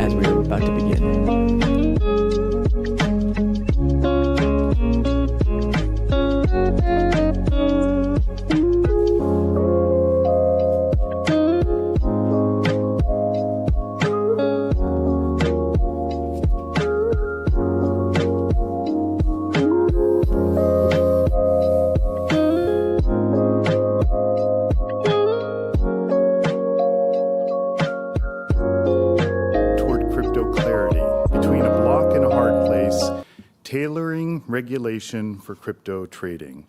as we are about to begin. Tailoring regulation for crypto trading.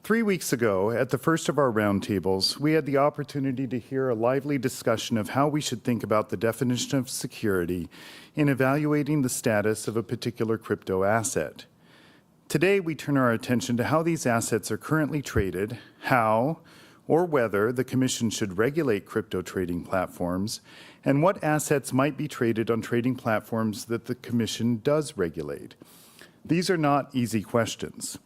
3 weeks ago, at the first of our roundtables, we had the opportunity to hear a lively discussion of how we should think about the definition of security in evaluating the status of a particular crypto asset. Today, we turn our attention to how these assets are currently traded, how or whether the Commission should regulate crypto trading platforms, and what assets might be traded on trading platforms that the Commission does regulate. These are not easy questions.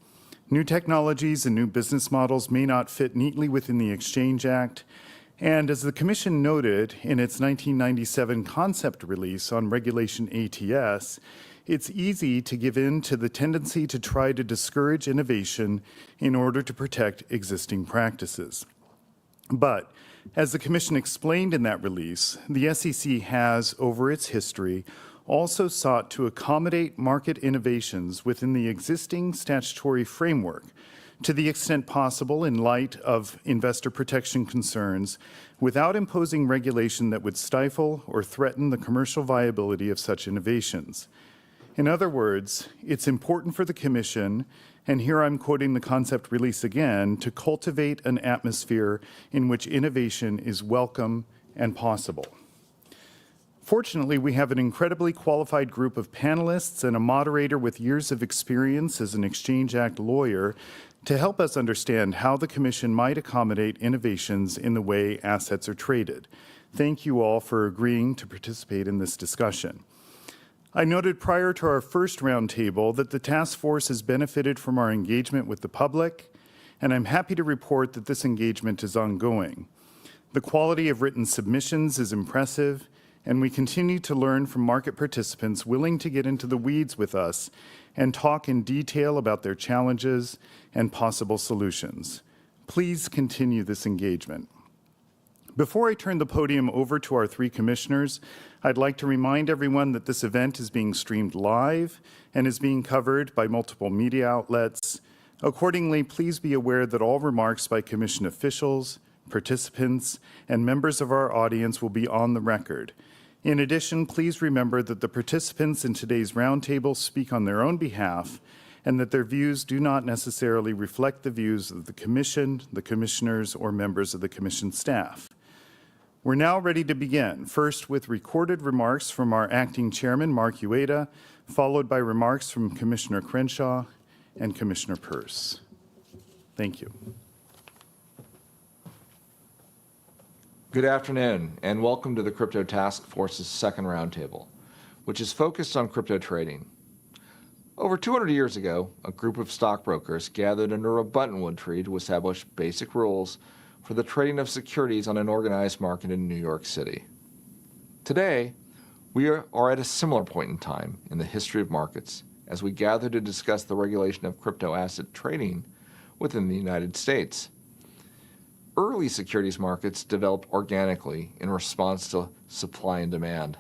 New technologies and new business models may not fit neatly within the Exchange Act, and as the Commission noted in its 1997 concept release on regulation ATS, it's easy to give in to the tendency to try to discourage innovation in order to protect existing practices. But, as the Commission explained in that release, the SEC has, over its history, also sought to accommodate market innovations within the existing statutory framework to the extent possible in light of investor protection concerns without imposing regulation that would stifle or threaten the commercial viability of such innovations. In other words, it's important for the Commission, and here I'm quoting the concept release again, to cultivate an atmosphere in which innovation is welcome and possible. Fortunately, we have an incredibly qualified group of panelists and a moderator with years of experience as an Exchange Act lawyer to help us understand how the Commission might accommodate innovations in the way assets are traded. Thank you all for agreeing to participate in this discussion. I noted prior to our first roundtable that the task force has benefited from our engagement with the public, and I'm happy to report that this engagement is ongoing. The quality of written submissions is impressive, and we continue to learn from market participants willing to get into the weeds with us and talk in detail about their challenges and possible solutions. Please continue this engagement. Before I turn the podium over to our three commissioners, I'd like to remind everyone that this event is being streamed live and is being covered by multiple media outlets. Accordingly, please be aware that all remarks by Commission officials, participants, and members of our audience will be on the record. In addition, please remember that the participants in today's roundtable speak on their own behalf and that their views do not necessarily reflect the views of the Commission, the Commissioners, or members of the Commission staff. We're now ready to begin, first with recorded remarks from our Acting Chairman, Mark Ueda, followed by remarks from Commissioner Crenshaw and Commissioner Peirce. Thank you. Good afternoon, and welcome to the Crypto Task Force's second roundtable, which is focused on crypto trading. Over 200 years ago, a group of stockbrokers gathered under a buttonwood tree to establish basic rules for the trading of securities on an organized market in New York City. Today, we are at a similar point in time in the history of markets as we gather to discuss the regulation of crypto asset trading within the United States. Early securities markets developed organically in response to supply and demand.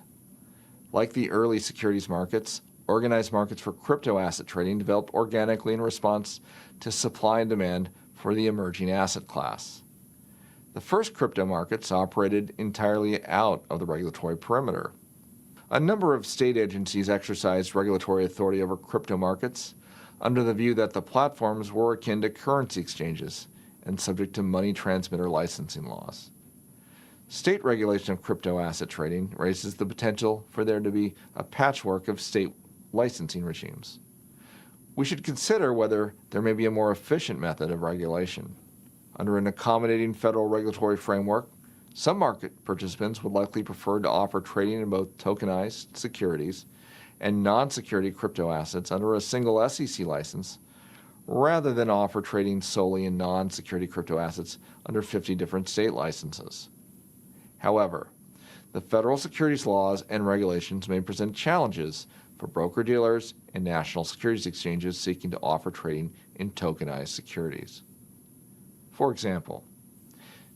Like the early securities markets, organized markets for crypto asset trading developed organically in response to supply and demand for the emerging asset class. The first crypto markets operated entirely out of the regulatory perimeter. A number of state agencies exercised regulatory authority over crypto markets under the view that the platforms were akin to currency exchanges and subject to money transmitter licensing laws. State regulation of crypto asset trading raises the potential for there to be a patchwork of state licensing regimes. We should consider whether there may be a more efficient method of regulation. Under an accommodating federal regulatory framework, some market participants would likely prefer to offer trading in both tokenized securities and non-security crypto assets under a single SEC license, rather than offer trading solely in non-security crypto assets under 50 different state licenses. However, the federal securities laws and regulations may present challenges for broker-dealers and national securities exchanges seeking to offer trading in tokenized securities. For example,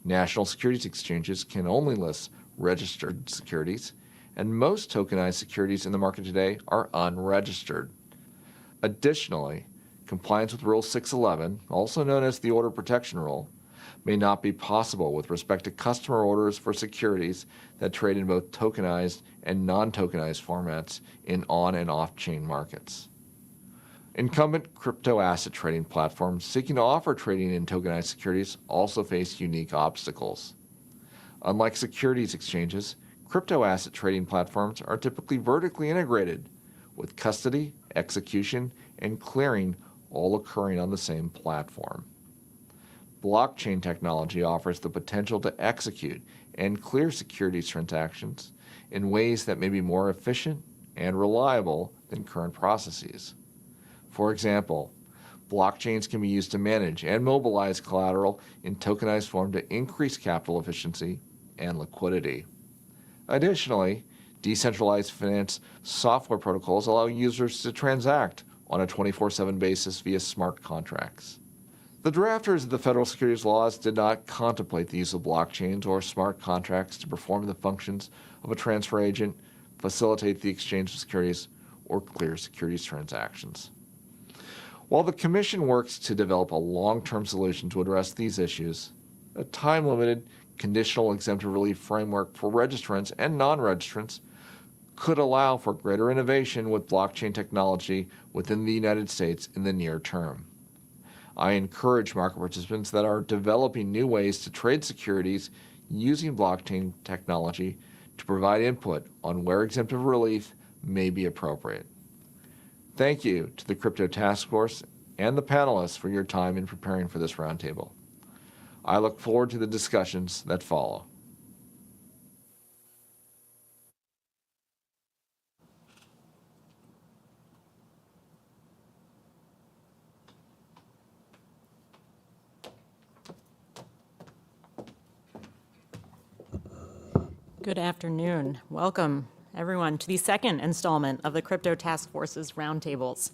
national securities exchanges can only list registered securities, and most tokenized securities in the market today are unregistered. Additionally, compliance with Rule 611, also known as the Order Protection Rule, may not be possible with respect to customer orders for securities that trade in both tokenized and non-tokenized formats in on- and off-chain markets. Incumbent crypto asset trading platforms seeking to offer trading in tokenized securities also face unique obstacles. Unlike securities exchanges, crypto asset trading platforms are typically vertically integrated, with custody, execution, and clearing all occurring on the same platform. Blockchain technology offers the potential to execute and clear securities transactions in ways that may be more efficient and reliable than current processes. For example, blockchains can be used to manage and mobilize collateral in tokenized form to increase capital efficiency and liquidity. Additionally, decentralized finance software protocols allow users to transact on a 24/7 basis via smart contracts. The drafters of the federal securities laws did not contemplate the use of blockchains or smart contracts to perform the functions of a transfer agent, facilitate the exchange of securities, or clear securities transactions. While the Commission works to develop a long-term solution to address these issues, a time-limited, conditional exemptive relief framework for registrants and non-registrants could allow for greater innovation with blockchain technology within the United States in the near term. I encourage market participants that are developing new ways to trade securities using blockchain technology to provide input on where exemptive relief may be appropriate. Thank you to the Crypto Task Force and the panelists for your time in preparing for this roundtable. I look forward to the discussions that follow. Good afternoon. Welcome, everyone, to the second installment of the Crypto Task Force's Roundtables.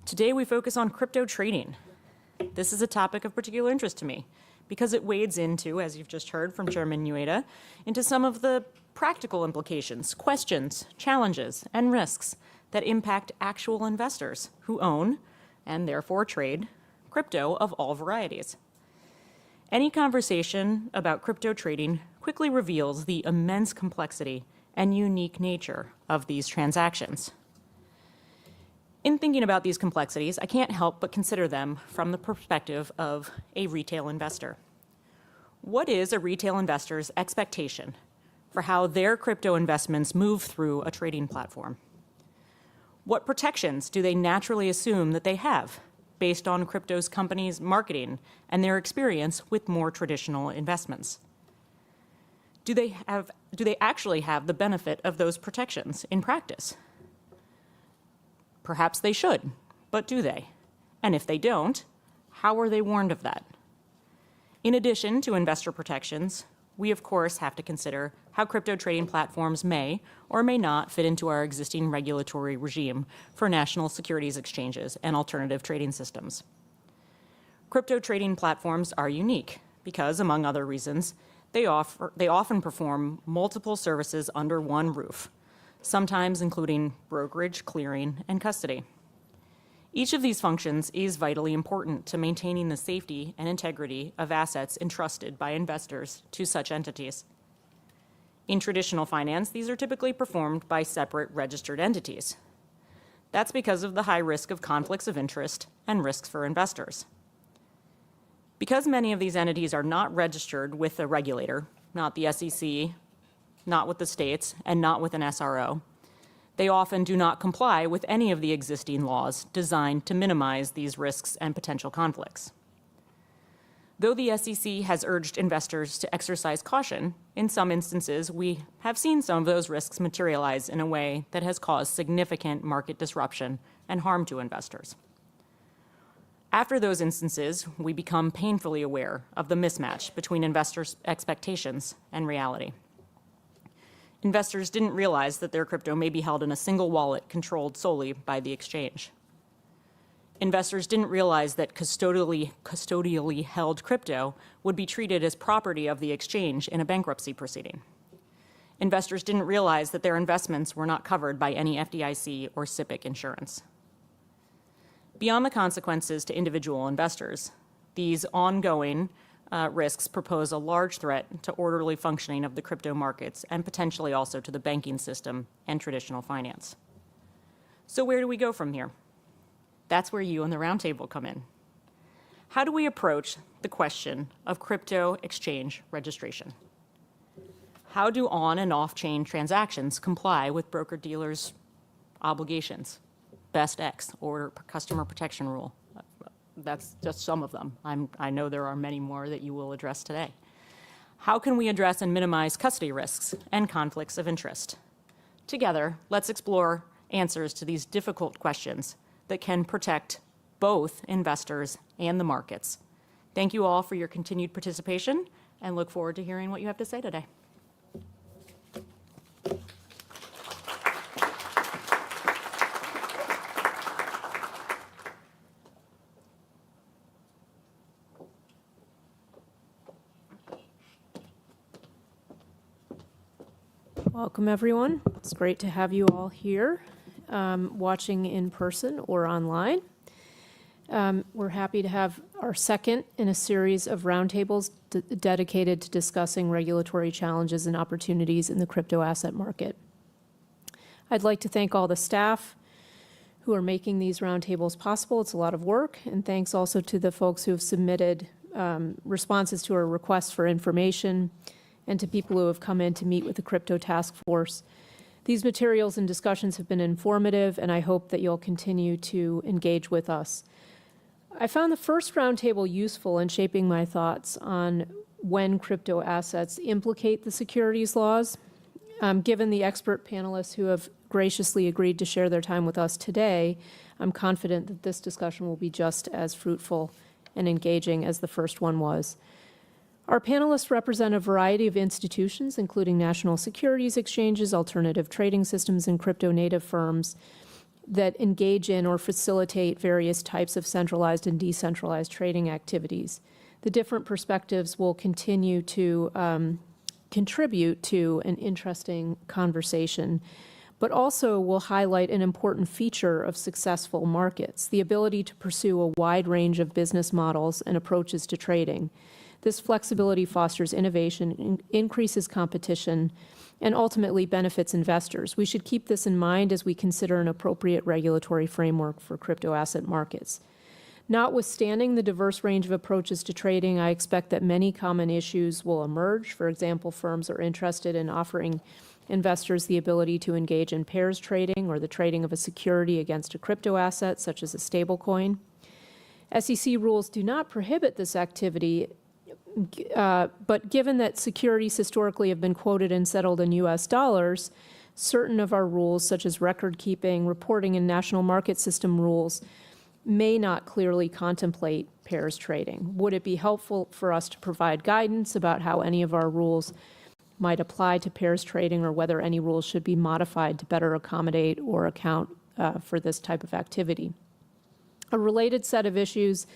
Today, we focus on crypto trading. This is a topic of particular interest to me because it wades into, as you've just heard from Chairman Ueda, into some of the practical implications, questions, challenges, and risks that impact actual investors who own, and therefore trade, crypto of all varieties. Any conversation about crypto trading quickly reveals the immense complexity and unique nature of these transactions. In thinking about these complexities, I can't help but consider them from the perspective of a retail investor. What is a retail investor's expectation for how their crypto investments move through a trading platform? What protections do they naturally assume that they have based on crypto's company's marketing and their experience with more traditional investments? Do they actually have the benefit of those protections in practice? Perhaps they should, but do they? And if they don't, how are they warned of that? In addition to investor protections, we of course have to consider how crypto trading platforms may or may not fit into our existing regulatory regime for national securities exchanges and alternative trading systems. Crypto trading platforms are unique because, among other reasons, they often perform multiple services under one roof, sometimes including brokerage, clearing, and custody. Each of these functions is vitally important to maintaining the safety and integrity of assets entrusted by investors to such entities. In traditional finance, these are typically performed by separate registered entities. That's because of the high risk of conflicts of interest and risks for investors. Because many of these entities are not registered with a regulator, not the SEC, not with the states, and not with an SRO, they often do not comply with any of the existing laws designed to minimize these risks and potential conflicts. Though the SEC has urged investors to exercise caution, in some instances we have seen some of those risks materialize in a way that has caused significant market disruption and harm to investors. After those instances, we become painfully aware of the mismatch between investors' expectations and reality. Investors didn't realize that their crypto may be held in a single wallet controlled solely by the exchange. Investors didn't realize that custodially held crypto would be treated as property of the exchange in a bankruptcy proceeding. Investors didn't realize that their investments were not covered by any FDIC or SIPC insurance. Beyond the consequences to individual investors, these ongoing risks propose a large threat to orderly functioning of the crypto markets and potentially also to the banking system and traditional finance. So where do we go from here? That's where you and the Roundtable come in. How do we approach the question of crypto exchange registration? How do on and off-chain transactions comply with broker-dealers' obligations? Best X or customer protection rule. That's just some of them. I know there are many more that you will address today. How can we address and minimize custody risks and conflicts of interest? Together, let's explore answers to these difficult questions that can protect both investors and the markets. Thank you all for your continued participation and look forward to hearing what you have to say today. Welcome, everyone. It's great to have you all here, watching in person or online. We're happy to have our second in a series of roundtables dedicated to discussing regulatory challenges and opportunities in the crypto asset market. I'd like to thank all the staff who are making these roundtables possible. It's a lot of work, and thanks also to the folks who have submitted responses to our requests for information, and to people who have come in to meet with the Crypto Task Force. These materials and discussions have been informative, and I hope that you'll continue to engage with us. I found the first roundtable useful in shaping my thoughts on when crypto assets implicate the securities laws. Given the expert panelists who have graciously agreed to share their time with us today, I'm confident that this discussion will be just as fruitful and engaging as the first one was. Our panelists represent a variety of institutions, including national securities exchanges, alternative trading systems, and crypto-native firms that engage in or facilitate various types of centralized and decentralized trading activities. The different perspectives will continue to contribute to an interesting conversation, but also will highlight an important feature of successful markets, the ability to pursue a wide range of business models and approaches to trading. This flexibility fosters innovation, increases competition, and ultimately benefits investors. We should keep this in mind as we consider an appropriate regulatory framework for crypto asset markets. Notwithstanding the diverse range of approaches to trading, I expect that many common issues will emerge. For example, firms are interested in offering investors the ability to engage in pairs trading or the trading of a security against a crypto asset, such as a stablecoin. SEC rules do not prohibit this activity, but given that securities historically have been quoted and settled in U.S. dollars, certain of our rules, such as record keeping, reporting, and national market system rules, may not clearly contemplate pairs trading. Would it be helpful for us to provide guidance about how any of our rules might apply to pairs trading, or whether any rules should be modified to better accommodate or account for this type of activity? A related set of issues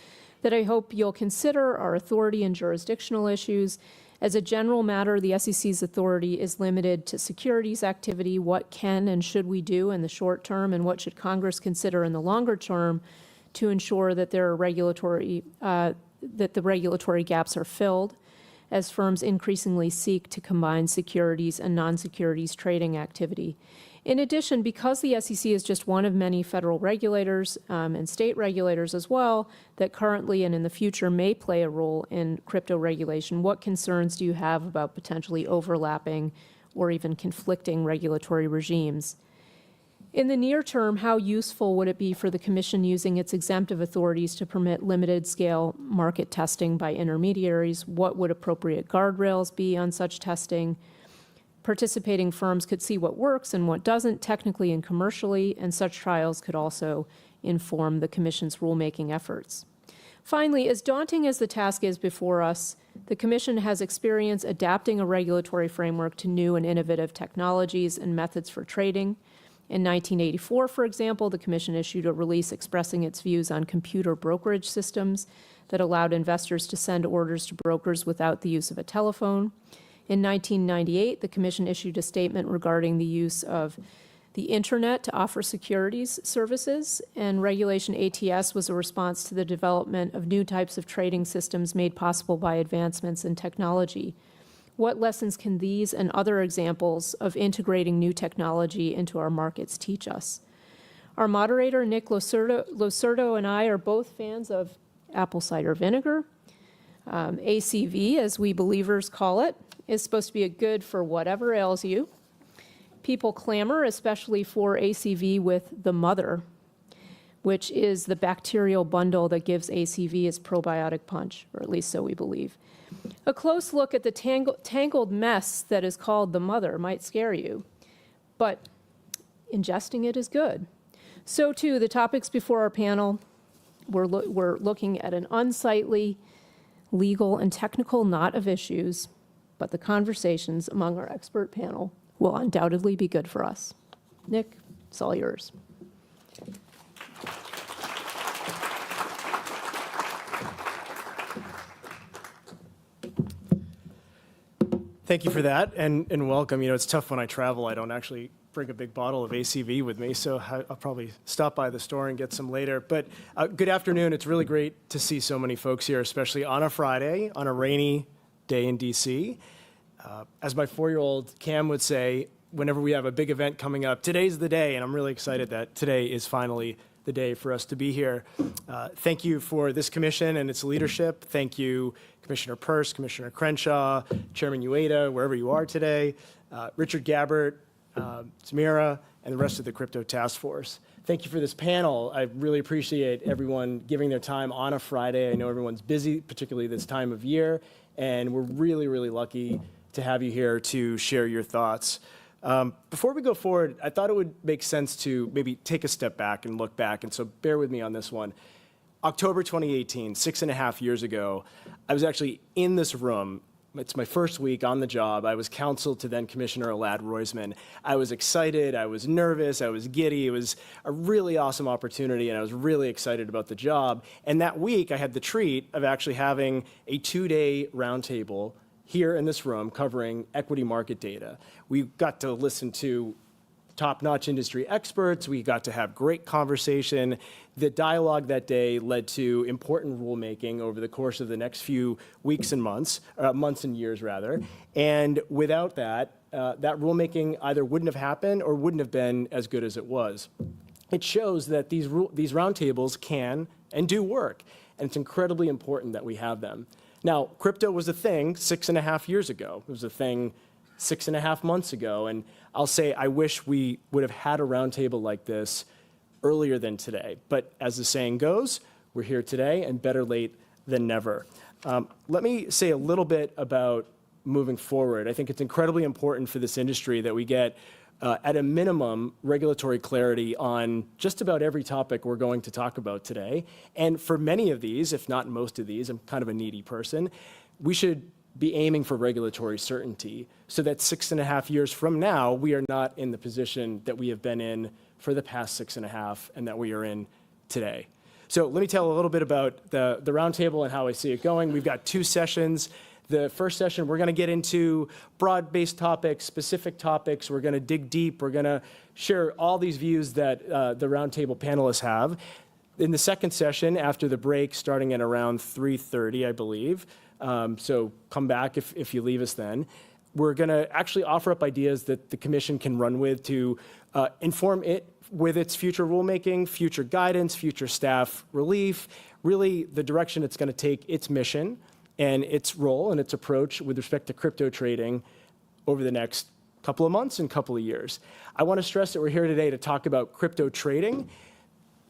that I hope you'll consider are authority and jurisdictional issues. As a general matter, the SEC's authority is limited to securities activity. What can and should we do in the short term, and what should Congress consider in the longer term to ensure that there are that the regulatory gaps are filled as firms increasingly seek to combine securities and non-securities trading activity? In addition, because the SEC is just one of many federal regulators and state regulators as well that currently and in the future may play a role in crypto regulation, what concerns do you have about potentially overlapping or even conflicting regulatory regimes? In the near term, how useful would it be for the Commission using its exemptive authorities to permit limited-scale market testing by intermediaries? What would appropriate guardrails be on such testing? Participating firms could see what works and what doesn't technically and commercially, and such trials could also inform the Commission's rulemaking efforts. Finally, as daunting as the task is before us, the Commission has experience adapting a regulatory framework to new and innovative technologies and methods for trading. In 1984, for example, the Commission issued a release expressing its views on computer brokerage systems that allowed investors to send orders to brokers without the use of a telephone. In 1998, the Commission issued a statement regarding the use of the Internet to offer securities services, and Regulation ATS was a response to the development of new types of trading systems made possible by advancements in technology. What lessons can these and other examples of integrating new technology into our markets teach us? Our moderator, Nick Losurdo, and I are both fans of apple cider vinegar. ACV, as we believers call it, is supposed to be a good for whatever ails you. People clamor, especially for ACV with the mother, which is the bacterial bundle that gives ACV its probiotic punch, or at least so we believe. A close look at the tangled mess that is called the mother might scare you, but ingesting it is good. So too, the topics before our panel, we're looking at an unsightly, legal, and technical knot of issues, but the conversations among our expert panel will undoubtedly be good for us. Nick, it's all yours. Thank you for that, and welcome. You know, it's tough when I travel. I don't actually bring a big bottle of ACV with me, so I'll probably stop by the store and get some later. But good afternoon. It's really great to see so many folks here, especially on a Friday, on a rainy day in DC. As my 4-year-old Cam would say, whenever we have a big event coming up, today's the day, and I'm really excited that today is finally the day for us to be here. Thank you for this commission and its leadership. Thank you, Commissioner Peirce, Commissioner Crenshaw, Chairman Ueda, wherever you are today, Richard Gabbert, Samira, and the rest of the Crypto Task Force. Thank you for this panel. I really appreciate everyone giving their time on a Friday. I know everyone's busy, particularly this time of year, and we're really, really lucky to have you here to share your thoughts. Before we go forward, I thought it would make sense to maybe take a step back and look back, and so bear with me on this one. October 2018, 6.5 years ago, I was actually in this room. It's my first week on the job. I was counsel to then Commissioner Elad Roisman. I was excited, I was nervous, I was giddy. It was a really awesome opportunity, and I was really excited about the job. And that week, I had the treat of actually having a 2-day roundtable here in this room covering equity market data. We got to listen to top-notch industry experts. We got to have great conversation. The dialogue that day led to important rulemaking over the course of the next few weeks and months and years rather. And without that, that rulemaking either wouldn't have happened or wouldn't have been as good as it was. It shows that these roundtables can and do work, and it's incredibly important that we have them. Now, crypto was a thing 6.5 years ago. It was a thing 6.5 months ago, and I'll say I wish we would have had a roundtable like this earlier than today. But as the saying goes, we're here today, and better late than never. Let me say a little bit about moving forward. I think it's incredibly important for this industry that we get, at a minimum, regulatory clarity on just about every topic we're going to talk about today. And for many of these, if not most of these, I'm kind of a needy person, we should be aiming for regulatory certainty so that 6.5 years from now, we are not in the position that we have been in for the past 6.5 and that we are in today. So let me tell a little bit about the roundtable and how I see it going. We've got 2 sessions. The first session, we're going to get into broad-based topics, specific topics. We're going to dig deep. We're going to share all these views that the roundtable panelists have. In the second session, after the break, starting at around 3:30, I believe, so come back if you leave us then, we're going to actually offer up ideas that the Commission can run with to inform it with its future rulemaking, future guidance, future staff relief, really the direction it's going to take its mission and its role and its approach with respect to crypto trading over the next couple of months and couple of years. I want to stress that we're here today to talk about crypto trading.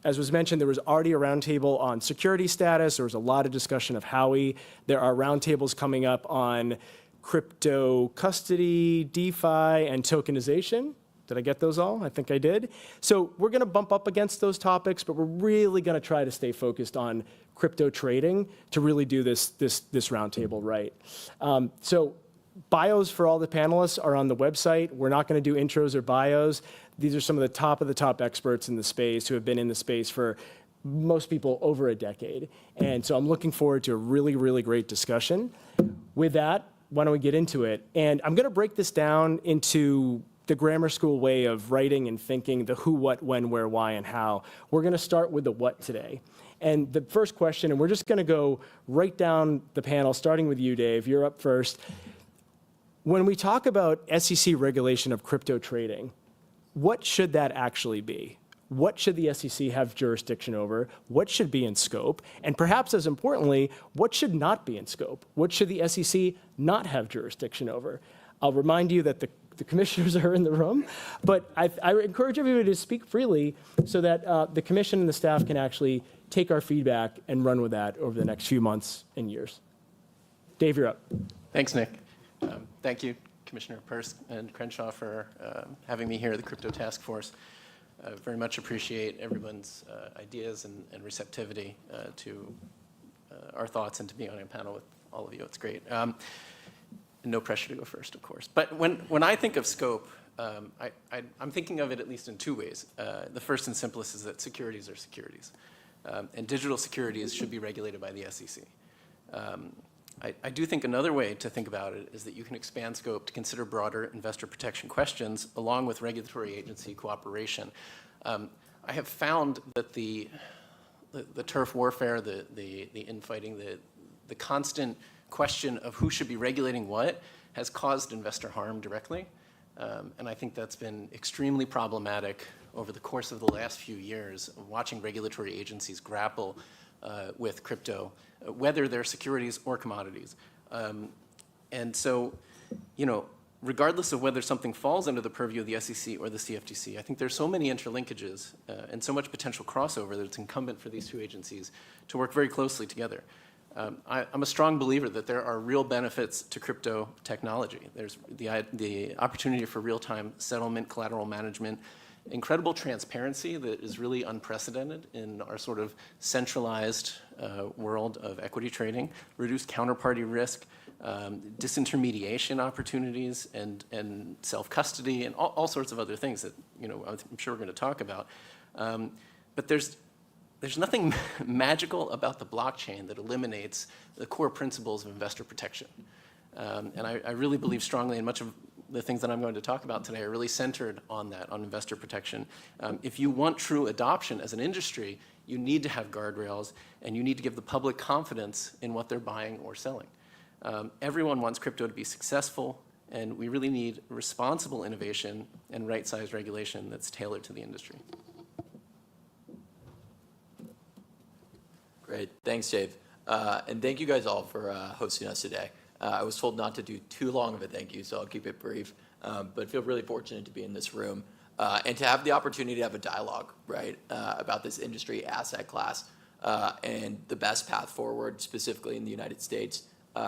As was mentioned, there was already a roundtable on security status. There was a lot of discussion of Howey. There are roundtables coming up on crypto custody, DeFi, and tokenization. Did I get those all? I think I did. So we're going to bump up against those topics, but we're really going to try to stay focused on crypto trading to really do this roundtable right. So bios for all the panelists are on the website. We're not going to do intros or bios. These are some of the top experts in the space who have been in the space for most people over a decade. And so I'm looking forward to a really, really great discussion. With that, why don't we get into it? And I'm going to break this down into the grammar school way of writing and thinking, the who, what, when, where, why, and how. We're going to start with the what today. And the first question, and we're just going to go right down the panel, starting with you, Dave. You're up first. When we talk about SEC regulation of crypto trading, what should that actually be? What should the SEC have jurisdiction over? What should be in scope? And perhaps as importantly, what should not be in scope? What should the SEC not have jurisdiction over? I'll remind you that the commissioners are in the room, but I encourage everybody to speak freely so that the commission and the staff can actually take our feedback and run with that over the next few months and years. Dave, you're up. Thanks, Nick. Thank you, Commissioner Peirce and Crenshaw, for having me here at the Crypto Task Force. Very much appreciate everyone's ideas and receptivity to our thoughts and to be on a panel with all of you. It's great. No pressure to go first, of course. But when I think of scope, I'm thinking of it at least in two ways. The first and simplest is that securities are securities. And digital securities should be regulated by the SEC. I do think another way to think about it is that you can expand scope to consider broader investor protection questions along with regulatory agency cooperation. I have found that the turf warfare, the infighting, the constant question of who should be regulating what has caused investor harm directly. And I think that's been extremely problematic over the course of the last few years, watching regulatory agencies grapple with crypto, whether they're securities or commodities. And so, regardless of whether something falls under the purview of the SEC or the CFTC, I think there's so many interlinkages and so much potential crossover that it's incumbent for these two agencies to work very closely together. I'm a strong believer that there are real benefits to crypto technology. There's the opportunity for real-time settlement, collateral management, incredible transparency that is really unprecedented in our sort of centralized world of equity trading, reduced counterparty risk, disintermediation opportunities, and self-custody, and all sorts of other things that I'm sure we're going to talk about. But there's nothing magical about the blockchain that eliminates the core principles of investor protection. And I really believe strongly, and much of the things that I'm going to talk about today are really centered on that, on investor protection. If you want true adoption as an industry, you need to have guardrails, and you need to give the public confidence in what they're buying or selling. Everyone wants crypto to be successful, and we really need responsible innovation and right-sized regulation that's tailored to the industry. Great, thanks, Dave. And thank you guys all for hosting us today. I was told not to do too long of a thank you, so I'll keep it brief, but feel really fortunate to be in this room and to have the opportunity to have a dialogue, right, about this industry asset class and the best path forward, specifically in the United States,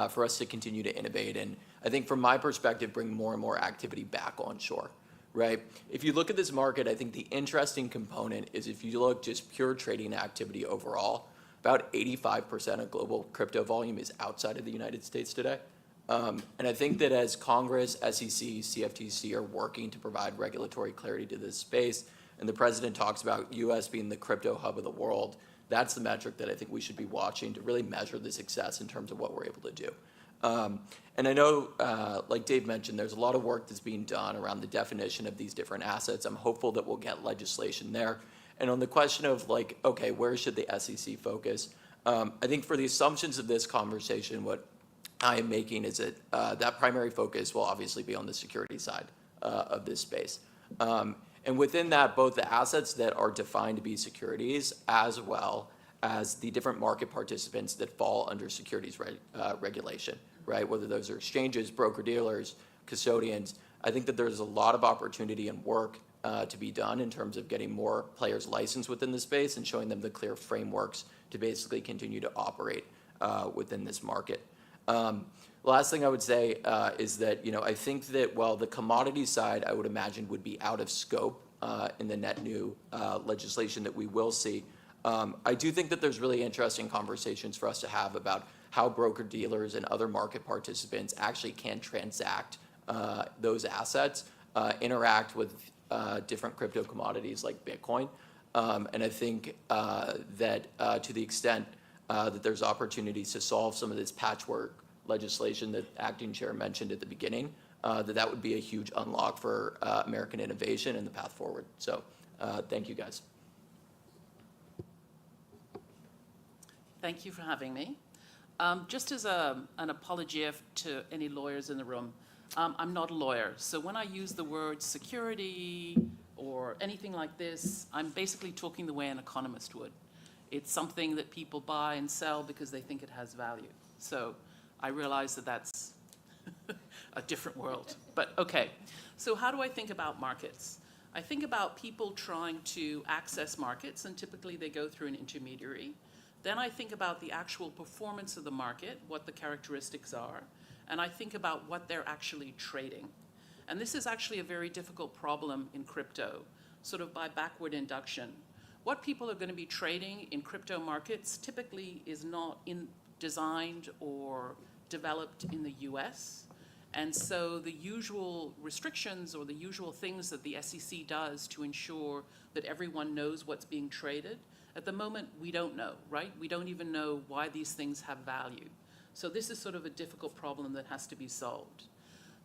for us to continue to innovate and I think from my perspective, bring more and more activity back on shore, right? If you look at this market, I think the interesting component is if you look just pure trading activity overall, about 85% of global crypto volume is outside of the United States today. And I think that as Congress, SEC, CFTC are working to provide regulatory clarity to this space, and the president talks about US being the crypto hub of the world, that's the metric that I think we should be watching to really measure the success in terms of what we're able to do. And I know, like Dave mentioned, there's a lot of work that's being done around the definition of these different assets. I'm hopeful that we'll get legislation there. And on the question of like, okay, where should the SEC focus? I think for the assumptions of this conversation, what I am making is that that primary focus will obviously be on the security side of this space. And within that, both the assets that are defined to be securities as well as the different market participants that fall under securities regulation, right? Whether those are exchanges, broker-dealers, custodians. I think that there's a lot of opportunity and work to be done in terms of getting more players licensed within the space and showing them the clear frameworks to basically continue to operate within this market. The last thing I would say is that, I think that while the commodity side, I would imagine, would be out of scope in the net new legislation that we will see, I do think that there's really interesting conversations for us to have about how broker-dealers and other market participants actually can transact those assets, interact with different crypto commodities like Bitcoin. And I think that to the extent that there's opportunities to solve some of this patchwork legislation that Acting Chair mentioned at the beginning, that would be a huge unlock for American innovation and the path forward. So thank you, guys. Thank you for having me. Just as an apology to any lawyers in the room, I'm not a lawyer. So when I use the word security or anything like this, I'm basically talking the way an economist would. It's something that people buy and sell because they think it has value. So I realize that that's a different world. But okay, so how do I think about markets? I think about people trying to access markets, and typically they go through an intermediary. Then I think about the actual performance of the market, what the characteristics are, and I think about what they're actually trading. And this is actually a very difficult problem in crypto, sort of by backward induction. What people are going to be trading in crypto markets typically is not designed or developed in the US. And so the usual restrictions or the usual things that the SEC does to ensure that everyone knows what's being traded, at the moment we don't know, right? We don't even know why these things have value. So this is sort of a difficult problem that has to be solved.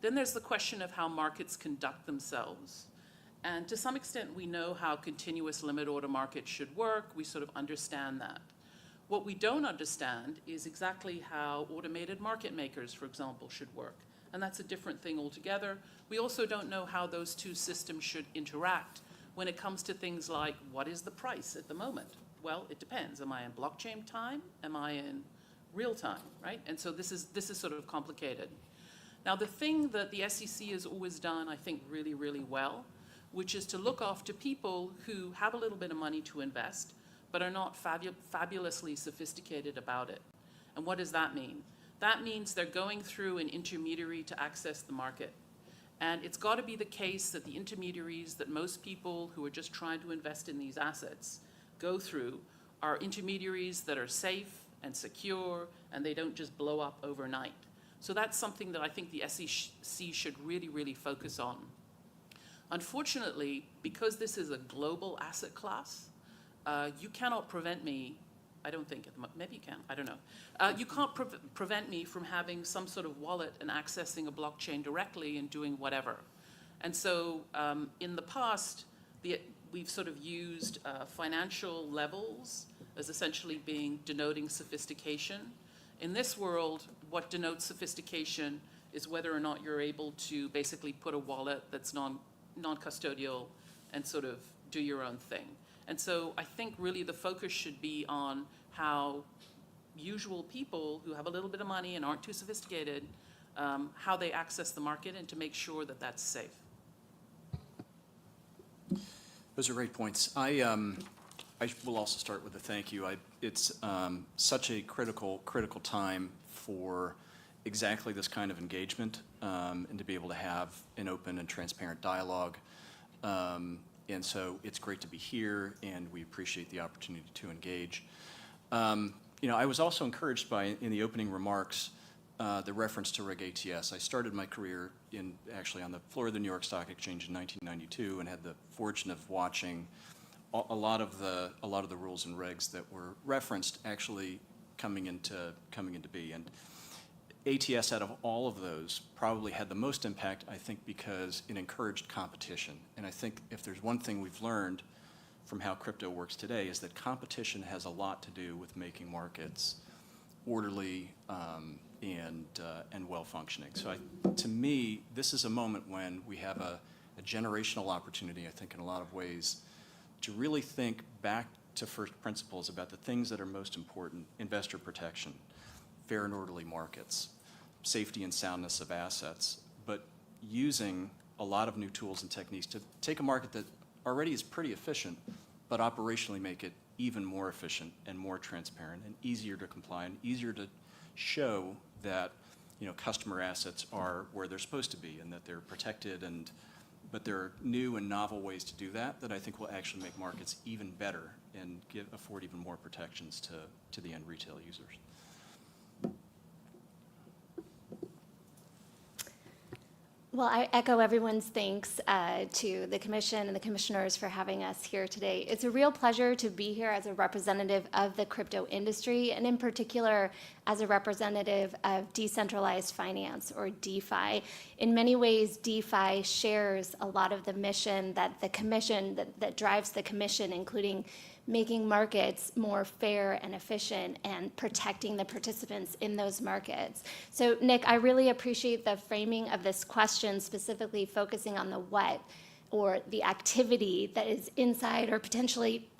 Then there's the question of how markets conduct themselves. And to some extent, we know how continuous limit order markets should work. We sort of understand that. What we don't understand is exactly how automated market makers, for example, should work. And that's a different thing altogether. We also don't know how those two systems should interact when it comes to things like, what is the price at the moment? Well, it depends. Am I in blockchain time? Am I in real time, right? And so this is sort of complicated. Now, the thing that the SEC has always done, I think, really, really well, which is to look after people who have a little bit of money to invest, but are not fabulously sophisticated about it. And what does that mean? That means they're going through an intermediary to access the market. And it's got to be the case that the intermediaries that most people who are just trying to invest in these assets go through are intermediaries that are safe and secure, and they don't just blow up overnight. So that's something that I think the SEC should really, really focus on. Unfortunately, because this is a global asset class, you cannot prevent me, I don't think, maybe you can, I don't know. You can't prevent me from having some sort of wallet and accessing a blockchain directly and doing whatever. And so in the past, we've sort of used financial levels as essentially denoting sophistication. In this world, what denotes sophistication is whether or not you're able to basically put a wallet that's non-custodial and sort of do your own thing. And so I think really the focus should be on how usual people who have a little bit of money and aren't too sophisticated, how they access the market and to make sure that that's safe. Those are great points. I will also start with a thank you. It's such a critical time for exactly this kind of engagement and to be able to have an open and transparent dialogue. And so it's great to be here, and we appreciate the opportunity to engage. I was also encouraged by, in the opening remarks, the reference to Reg ATS. I started my career actually on the floor of the New York Stock Exchange in 1992 and had the fortune of watching a lot of the rules and regs that were referenced actually coming into be. And ATS, out of all of those, probably had the most impact, I think, because it encouraged competition. And I think if there's one thing we've learned from how crypto works today is that competition has a lot to do with making markets orderly and well-functioning. So to me, this is a moment when we have a generational opportunity, I think, in a lot of ways, to really think back to first principles about the things that are most important: investor protection, fair and orderly markets, safety and soundness of assets, but using a lot of new tools and techniques to take a market that already is pretty efficient, but operationally make it even more efficient and more transparent and easier to comply and easier to show that, customer assets are where they're supposed to be and that they're protected, but there are new and novel ways to do that I think will actually make markets even better and afford even more protections to the end retail users. Well, I echo everyone's thanks to the Commission and the Commissioners for having us here today. It's a real pleasure to be here as a representative of the crypto industry, and in particular, as a representative of decentralized finance, or DeFi. In many ways, DeFi shares a lot of the mission that the Commission, that drives the Commission, including making markets more fair and efficient and protecting the participants in those markets. So, Nick, I really appreciate the framing of this question, specifically focusing on the what, or the activity that is inside or potentially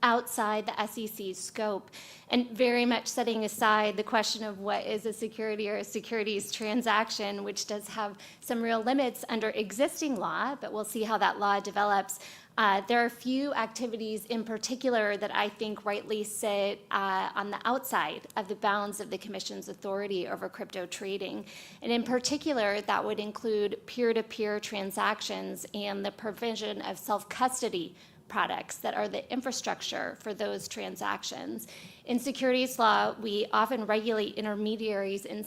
outside the SEC's scope, and very much setting aside the question of what is a security or a securities transaction, which does have some real limits under existing law, but we'll see how that law develops. There are a few activities in particular that I think rightly sit on the outside of the bounds of the Commission's authority over crypto trading. And in particular, that would include peer-to-peer transactions and the provision of self-custody products that are the infrastructure for those transactions. In securities law, we often regulate intermediaries in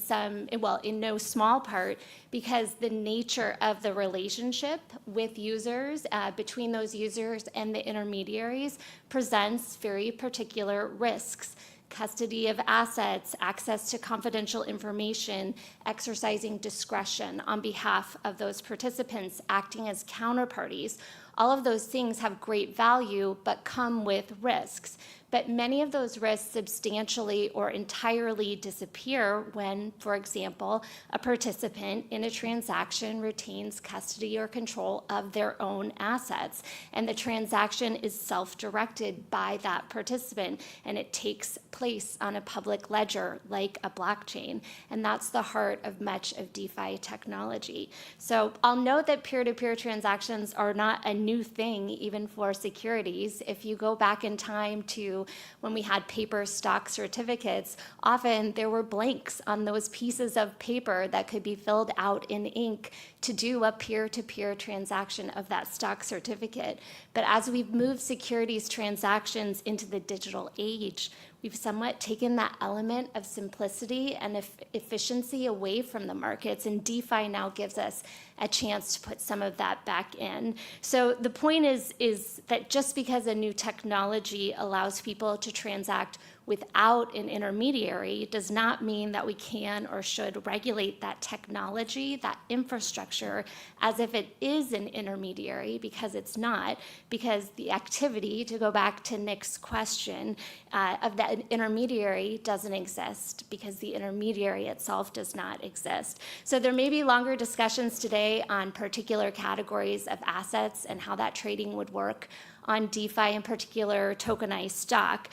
no small part, because the nature of the relationship with users, between those users and the intermediaries, presents very particular risks. Custody of assets, access to confidential information, exercising discretion on behalf of those participants, acting as counterparties. All of those things have great value, but come with risks. But many of those risks substantially or entirely disappear when, for example, a participant in a transaction retains custody or control of their own assets, and the transaction is self-directed by that participant, and it takes place on a public ledger like a blockchain. And that's the heart of much of DeFi technology. So I'll note that peer-to-peer transactions are not a new thing, even for securities. If you go back in time to when we had paper stock certificates, often there were blanks on those pieces of paper that could be filled out in ink to do a peer-to-peer transaction of that stock certificate. But as we've moved securities transactions into the digital age, we've somewhat taken that element of simplicity and efficiency away from the markets, and DeFi now gives us a chance to put some of that back in. So the point is that just because a new technology allows people to transact without an intermediary does not mean that we can or should regulate that technology, that infrastructure, as if it is an intermediary, because it's not, because the activity, to go back to Nick's question, of that intermediary doesn't exist, because the intermediary itself does not exist. So there may be longer discussions today on particular categories of assets and how that trading would work. On DeFi, in particular, tokenized stock,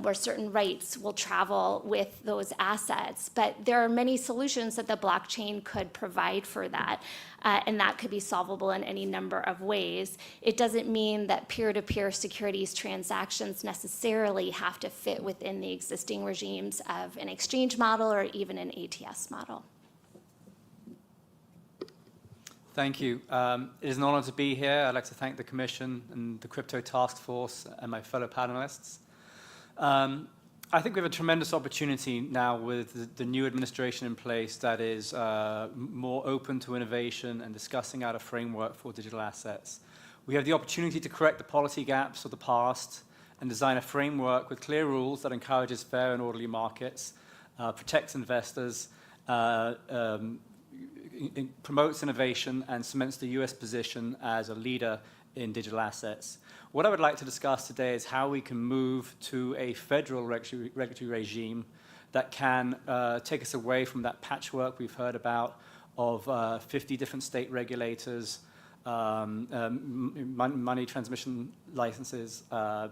where certain rights will travel with those assets. But there are many solutions that the blockchain could provide for that, and that could be solvable in any number of ways. It doesn't mean that peer-to-peer securities transactions necessarily have to fit within the existing regimes of an exchange model or even an ATS model. Thank you. It is an honor to be here. I'd like to thank the Commission and the Crypto Task Force and my fellow panelists. I think we have a tremendous opportunity now with the new administration in place that is more open to innovation and discussing out a framework for digital assets. We have the opportunity to correct the policy gaps of the past and design a framework with clear rules that encourages fair and orderly markets, protects investors, promotes innovation, and cements the US position as a leader in digital assets. What I would like to discuss today is how we can move to a federal regulatory regime that can take us away from that patchwork we've heard about of 50 different state regulators, money transmission licenses,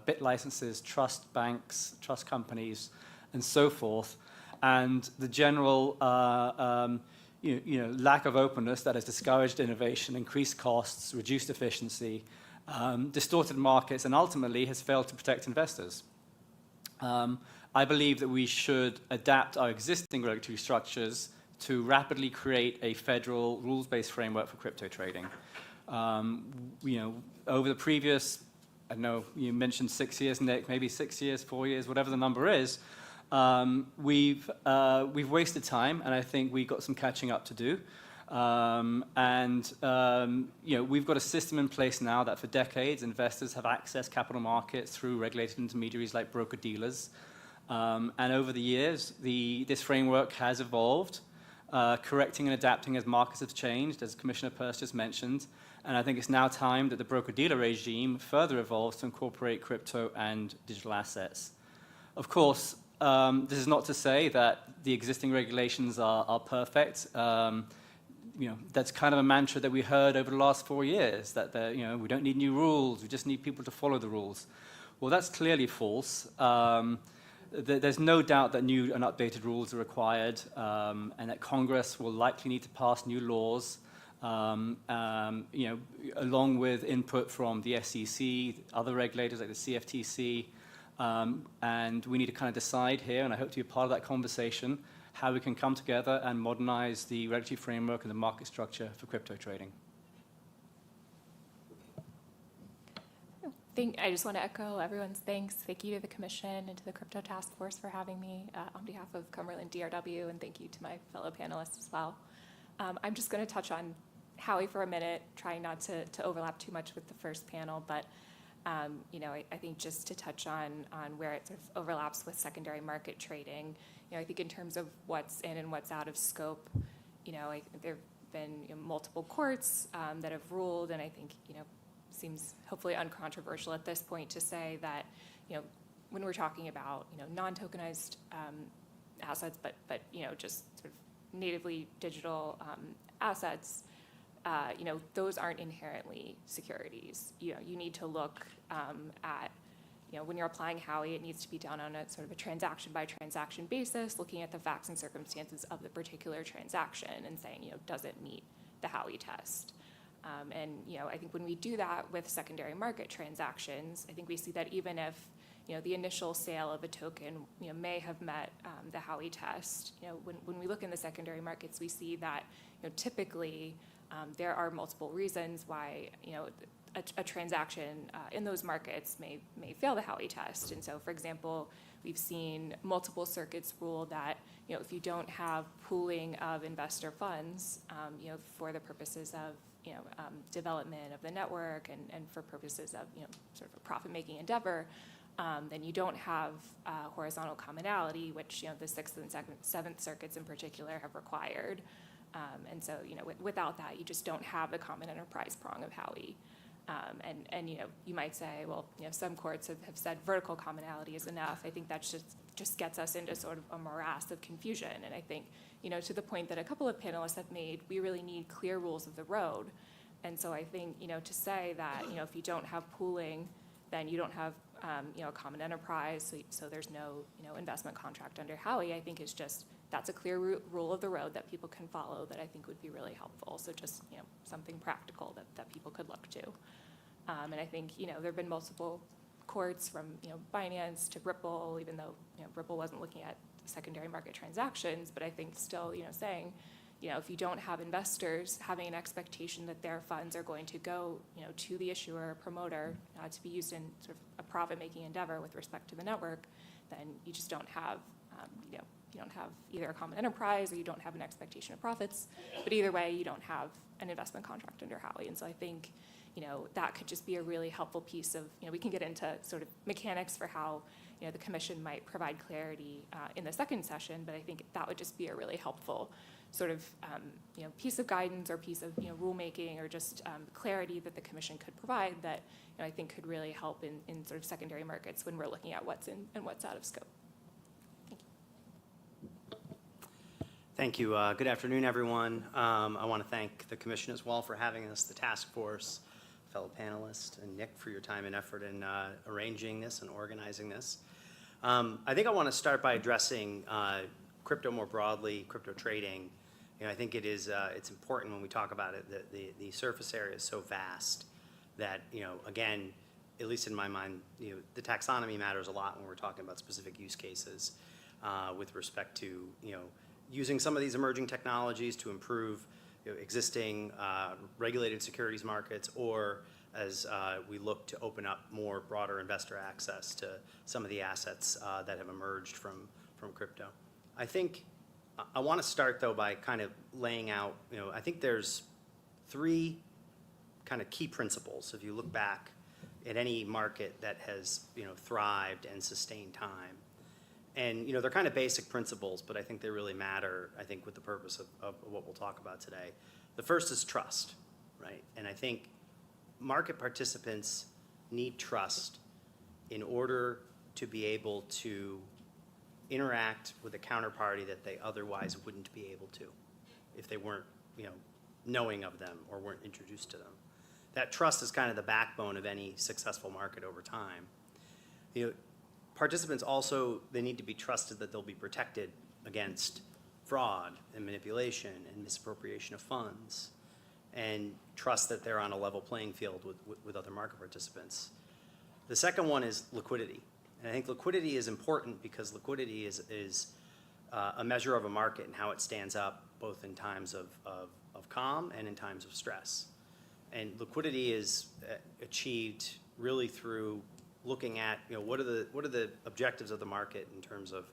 bit licenses, trust banks, trust companies, and so forth, and the general lack of openness that has discouraged innovation, increased costs, reduced efficiency, distorted markets, and ultimately has failed to protect investors. I believe that we should adapt our existing regulatory structures to rapidly create a federal rules-based framework for crypto trading. Over the previous, I don't know, you mentioned 6 years, Nick, maybe 6 years, 4 years, whatever the number is, we've wasted time, and I think we've got some catching up to do. We've got a system in place now that for decades investors have accessed capital markets through regulated intermediaries like broker-dealers. And over the years, this framework has evolved, correcting and adapting as markets have changed, as Commissioner Peirce just mentioned. And I think it's now time that the broker-dealer regime further evolves to incorporate crypto and digital assets. Of course, this is not to say that the existing regulations are perfect. That's kind of a mantra that we heard over the last 4 years, that we don't need new rules, we just need people to follow the rules. Well, that's clearly false. There's no doubt that new and updated rules are required, and that Congress will likely need to pass new laws, along with input from the SEC, other regulators like the CFTC, and we need to kind of decide here, and I hope to be a part of that conversation, how we can come together and modernize the regulatory framework and the market structure for crypto trading. I just want to echo everyone's thanks. Thank you to the Commission and to the Crypto Task Force for having me on behalf of Cumberland DRW, and thank you to my fellow panelists as well. I'm just going to touch on Howey for a minute, trying not to overlap too much with the first panel, but I think just to touch on where it sort of overlaps with secondary market trading, I think in terms of what's in and what's out of scope, there have been multiple courts that have ruled, and I think, seems hopefully uncontroversial at this point to say that, when we're talking about, non-tokenized assets, but just sort of natively digital assets, those aren't inherently securities. You need to look at, when you're applying Howey, it needs to be done on a sort of a transaction-by-transaction basis, looking at the facts and circumstances of the particular transaction and saying, does it meet the Howey test? I think when we do that with secondary market transactions, I think we see that even if, the initial sale of a token, may have met the Howey test, when we look in the secondary markets, we see that, typically there are multiple reasons why, a transaction in those markets may fail the Howey test. And so, for example, we've seen multiple circuits rule that, if you don't have pooling of investor funds, for the purposes of development of the network and for purposes of sort of a profit-making endeavor, then you don't have horizontal commonality, which the Sixth and Seventh Circuits in particular have required. And so without that, you just don't have the common enterprise prong of Howey. And you might say, well, some courts have said vertical commonality is enough. I think that just gets us into sort of a morass of confusion. And I think, to the point that a couple of panelists have made, we really need clear rules of the road. And so I think, to say that, if you don't have pooling, then you don't have, a common enterprise, so there's no, investment contract under Howey, I think is just, that's a clear rule of the road that people can follow that I think would be really helpful. So just, something practical that people could look to. And I think, there have been multiple courts from, Binance to Ripple, even though, Ripple wasn't looking at secondary market transactions, but I think still, saying, if you don't have investors having an expectation that their funds are going to go, to the issuer or promoter, to be used in sort of a profit-making endeavor with respect to the network, then you just don't have, you don't have either a common enterprise or you don't have an expectation of profits. But either way, you don't have an investment contract under Howey. And so I think, that could just be a really helpful piece of, we can get into sort of mechanics for how, the Commission might provide clarity in the second session, but I think that would just be a really helpful sort of, piece of guidance or piece of, rulemaking or just clarity that the Commission could provide that, I think could really help in sort of secondary markets when we're looking at what's in and what's out of scope. Thank you. Good afternoon, everyone. I want to thank the Commission as well for having us, the task force, fellow panelists, and Nick for your time and effort in arranging this and organizing this. I think I want to start by addressing crypto more broadly, crypto trading. I think it's important when we talk about it that the surface area is so vast that, again, at least in my mind, the taxonomy matters a lot when we're talking about specific use cases with respect to, using some of these emerging technologies to improve existing regulated securities markets, or as we look to open up more broader investor access to some of the assets that have emerged from crypto. I think I want to start, though, by kind of laying out, I think there's 3 kind of key principles. If you look back at any market that has, thrived and sustained time. And, they're kind of basic principles, but I think they really matter, I think, with the purpose of what we'll talk about today. The first is trust, right? And I think market participants need trust in order to be able to interact with a counterparty that they otherwise wouldn't be able to if they weren't, knowing of them or weren't introduced to them. That trust is kind of the backbone of any successful market over time. Participants also, they need to be trusted that they'll be protected against fraud and manipulation and misappropriation of funds, and trust that they're on a level playing field with other market participants. The second one is liquidity. And I think liquidity is important because liquidity is a measure of a market and how it stands up both in times of calm and in times of stress. And liquidity is achieved really through looking at, what are the objectives of the market in terms of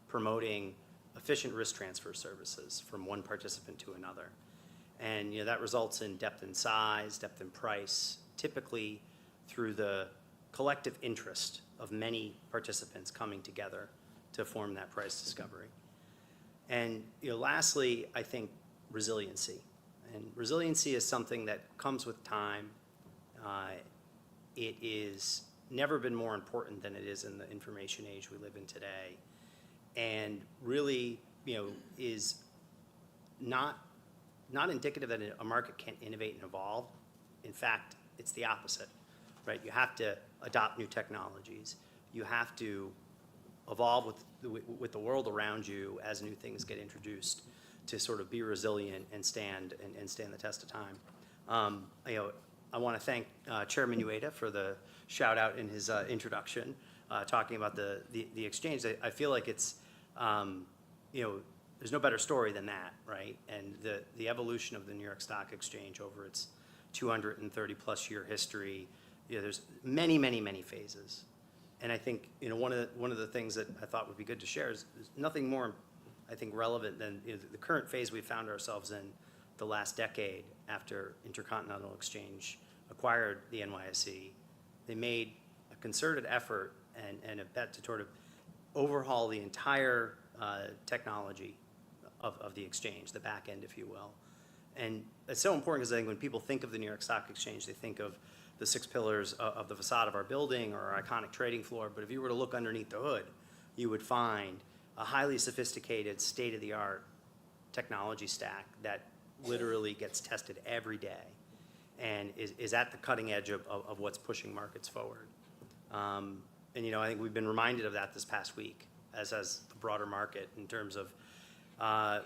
promoting efficient risk transfer services from one participant to another. And that results in depth in size, depth in price, typically through the collective interest of many participants coming together to form that price discovery. And lastly, I think resiliency. And resiliency is something that comes with time. It is never been more important than it is in the information age we live in today, and really, is not indicative that a market can't innovate and evolve. In fact, it's the opposite, right? You have to adopt new technologies. You have to evolve with the world around you as new things get introduced to sort of be resilient and stand the test of time. I want to thank Chairman Ueda for the shout out in his introduction, talking about the exchange. I feel like it's, there's no better story than that, right? And the evolution of the New York Stock Exchange over its 230 plus year history, there's many, many, many phases. And I think, one of the things that I thought would be good to share is there's nothing more, I think, relevant than the current phase we found ourselves in the last decade after Intercontinental Exchange acquired the NYSE. They made a concerted effort and a bet to sort of overhaul the entire technology of the exchange, the back end, if you will. And it's so important because I think when people think of the New York Stock Exchange, they think of the 6 pillars of the facade of our building or our iconic trading floor. But if you were to look underneath the hood, you would find a highly sophisticated, state-of-the-art technology stack that literally gets tested every day and is at the cutting edge of what's pushing markets forward. And I think we've been reminded of that this past week, as has the broader market, in terms of,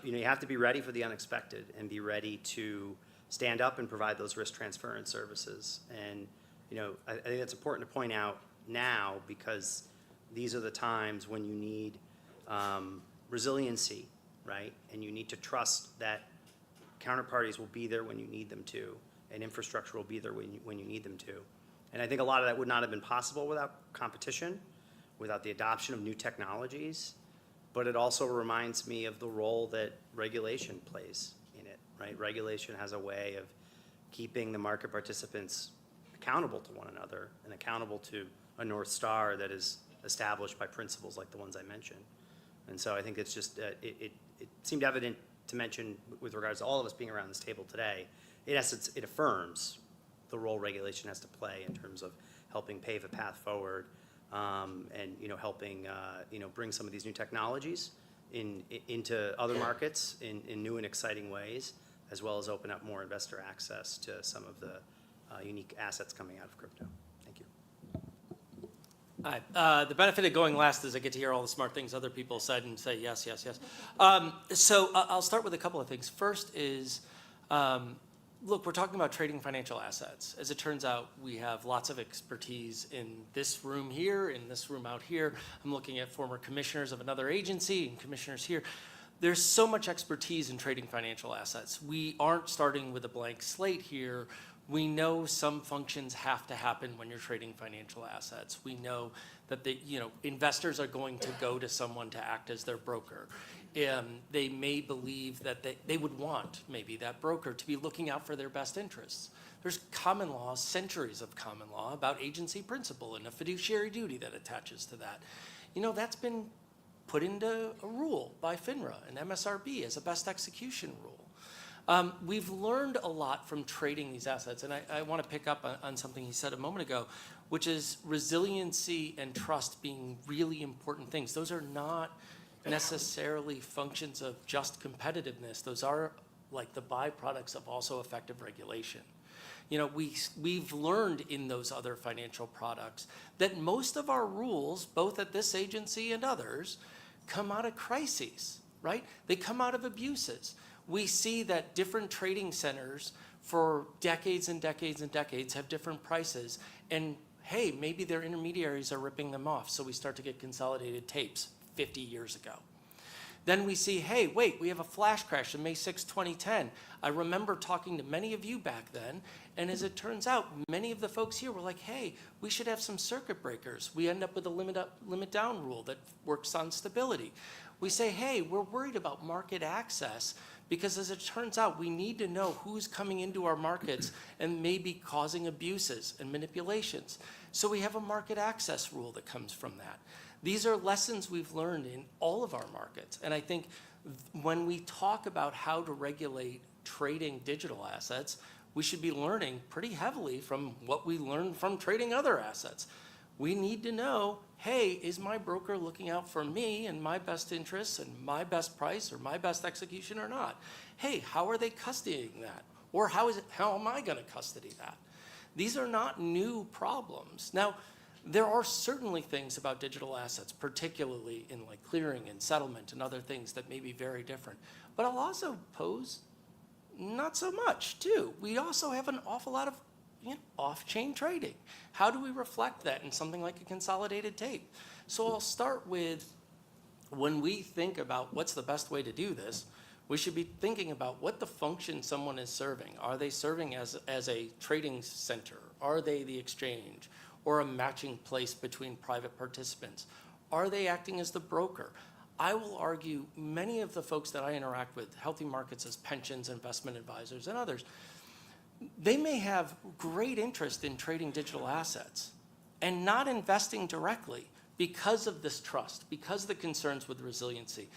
you have to be ready for the unexpected and be ready to stand up and provide those risk transference services. And I think it's important to point out now, because these are the times when you need resiliency, right? And you need to trust that counterparties will be there when you need them to, and infrastructure will be there when you need them to. And I think a lot of that would not have been possible without competition, without the adoption of new technologies. But it also reminds me of the role that regulation plays in it, right? Regulation has a way of keeping the market participants accountable to one another and accountable to a North Star that is established by principles like the ones I mentioned. And so I think it's just, it seemed evident to mention with regards to all of us being around this table today, in essence, it affirms the role regulation has to play in terms of helping pave a path forward, and helping bring some of these new technologies into other markets in new and exciting ways, as well as open up more investor access to some of the unique assets coming out of crypto. Thank you. Hi. The benefit of going last is I get to hear all the smart things other people said and say yes, yes, yes. So I'll start with a couple of things. First is look, we're talking about trading financial assets. As it turns out, we have lots of expertise in this room here, in this room out here. I'm looking at former commissioners of another agency and commissioners here. There's so much expertise in trading financial assets. We aren't starting with a blank slate here. We know some functions have to happen when you're trading financial assets. We know that investors are going to go to someone to act as their broker. They may believe that they would want maybe that broker to be looking out for their best interests. There's common law, centuries of common law about agency principle and a fiduciary duty that attaches to that. That's been put into a rule by FINRA and MSRB as a best execution rule. We've learned a lot from trading these assets, and I want to pick up on something he said a moment ago, which is resiliency and trust being really important things. Those are not necessarily functions of just competitiveness. Those are like the byproducts of also effective regulation. We've learned in those other financial products that most of our rules, both at this agency and others, come out of crises, right? They come out of abuses. We see that different trading centers for decades and decades and decades have different prices, and hey, maybe their intermediaries are ripping them off, so we start to get consolidated tapes 50 years ago. Then we see, hey, wait, we have a flash crash on May 6, 2010. I remember talking to many of you back then, and as it turns out, many of the folks here were like, hey, we should have some circuit breakers. We end up with a limit down rule that works on stability. We say, hey, we're worried about market access because as it turns out, we need to know who's coming into our markets and maybe causing abuses and manipulations. So we have a market access rule that comes from that. These are lessons we've learned in all of our markets. And I think when we talk about how to regulate trading digital assets, we should be learning pretty heavily from what we learned from trading other assets. We need to know, hey, is my broker looking out for me and my best interests and my best price or my best execution or not? Hey, how are they custodying that? Or how am I going to custody that? These are not new problems. Now, there are certainly things about digital assets, particularly in like clearing and settlement and other things that may be very different. But I'll also pose not so much too. We also have an awful lot of off-chain trading. How do we reflect that in something like a consolidated tape? So I'll start with, when we think about what's the best way to do this, we should be thinking about what the function someone is serving. Are they serving as a trading center? Are they the exchange? Or a matching place between private participants? Are they acting as the broker? I will argue many of the folks that I interact with, Healthy Markets as pensions, investment advisors, and others, they may have great interest in trading digital assets and not investing directly because of this trust, because of the concerns with resiliency.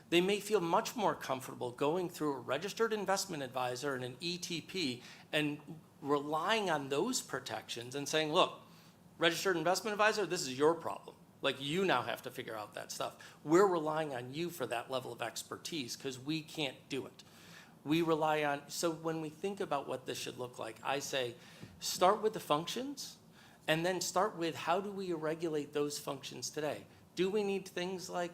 They may feel much more comfortable going through a registered investment advisor and an ETP and relying on those protections and saying, look, registered investment advisor, this is your problem. Like, you now have to figure out that stuff. We're relying on you for that level of expertise because we can't do it. We rely on, so when we think about what this should look like, I say start with the functions and then start with how do we regulate those functions today? Do we need things like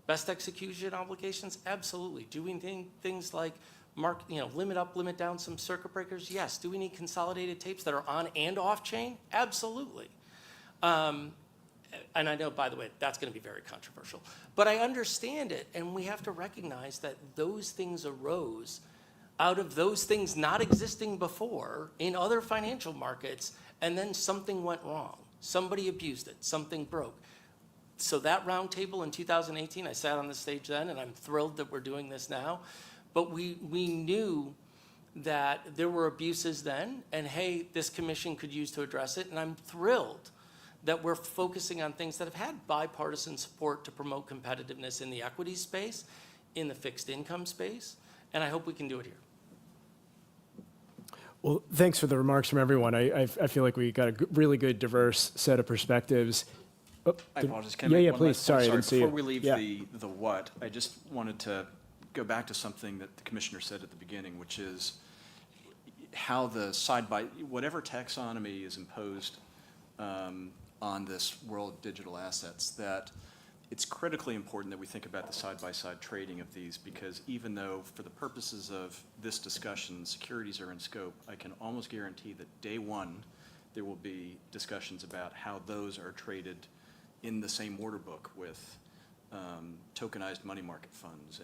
best execution obligations? Absolutely. Do we need things like limit up, limit down some circuit breakers? Yes. Do we need consolidated tapes that are on and off chain? Absolutely. And I know, by the way, that's going to be very controversial. But I understand it, and we have to recognize that those things arose out of those things not existing before in other financial markets, and then something went wrong. Somebody abused it. Something broke. So that roundtable in 2018, I sat on the stage then, and I'm thrilled that we're doing this now. But we knew that there were abuses then, and hey, this commission could use to address it, and I'm thrilled that we're focusing on things that have had bipartisan support to promote competitiveness in the equity space, in the fixed income space, and I hope we can do it here. Well, thanks for the remarks from everyone. I feel like we got a really good, diverse set of perspectives. Oh, I apologize. Can I make one please. last point? Sorry, I didn't see you. Before we leave Yeah. the what, I just wanted to go back to something that the commissioner said at the beginning, which is how the whatever taxonomy is imposed on this world of digital assets, that it's critically important that we think about the side-by-side trading of these, because even though for the purposes of this discussion, securities are in scope, I can almost guarantee that day one, there will be discussions about how those are traded in the same order book with tokenized money market funds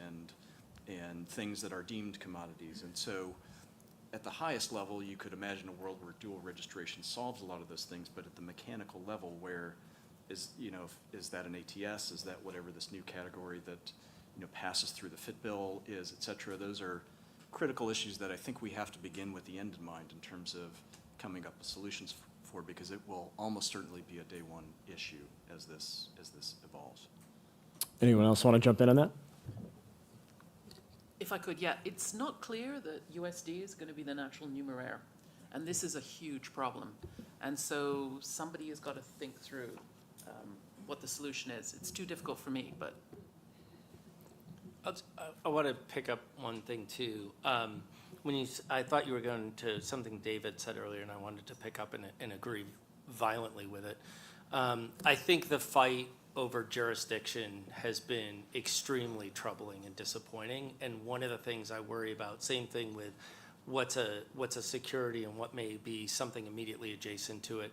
and things that are deemed commodities. And so at the highest level, you could imagine a world where dual registration solves a lot of those things, but at the mechanical level, where is that an ATS? Is that whatever this new category that passes through the FIT bill is, et cetera? Those are critical issues that I think we have to begin with the end in mind in terms of coming up with solutions for, because it will almost certainly be a day one issue as this evolves. Anyone else want to jump in on that? If I could, yeah, it's not clear that USD is going to be the natural numeraire, and this is a huge problem. And so somebody has got to think through what the solution is. It's too difficult for me, but. I want to pick up one thing too. I thought you were going to something David said earlier, and I wanted to pick up and agree violently with it. I think the fight over jurisdiction has been extremely troubling and disappointing. And one of the things I worry about, same thing with what's a security and what may be something immediately adjacent to it.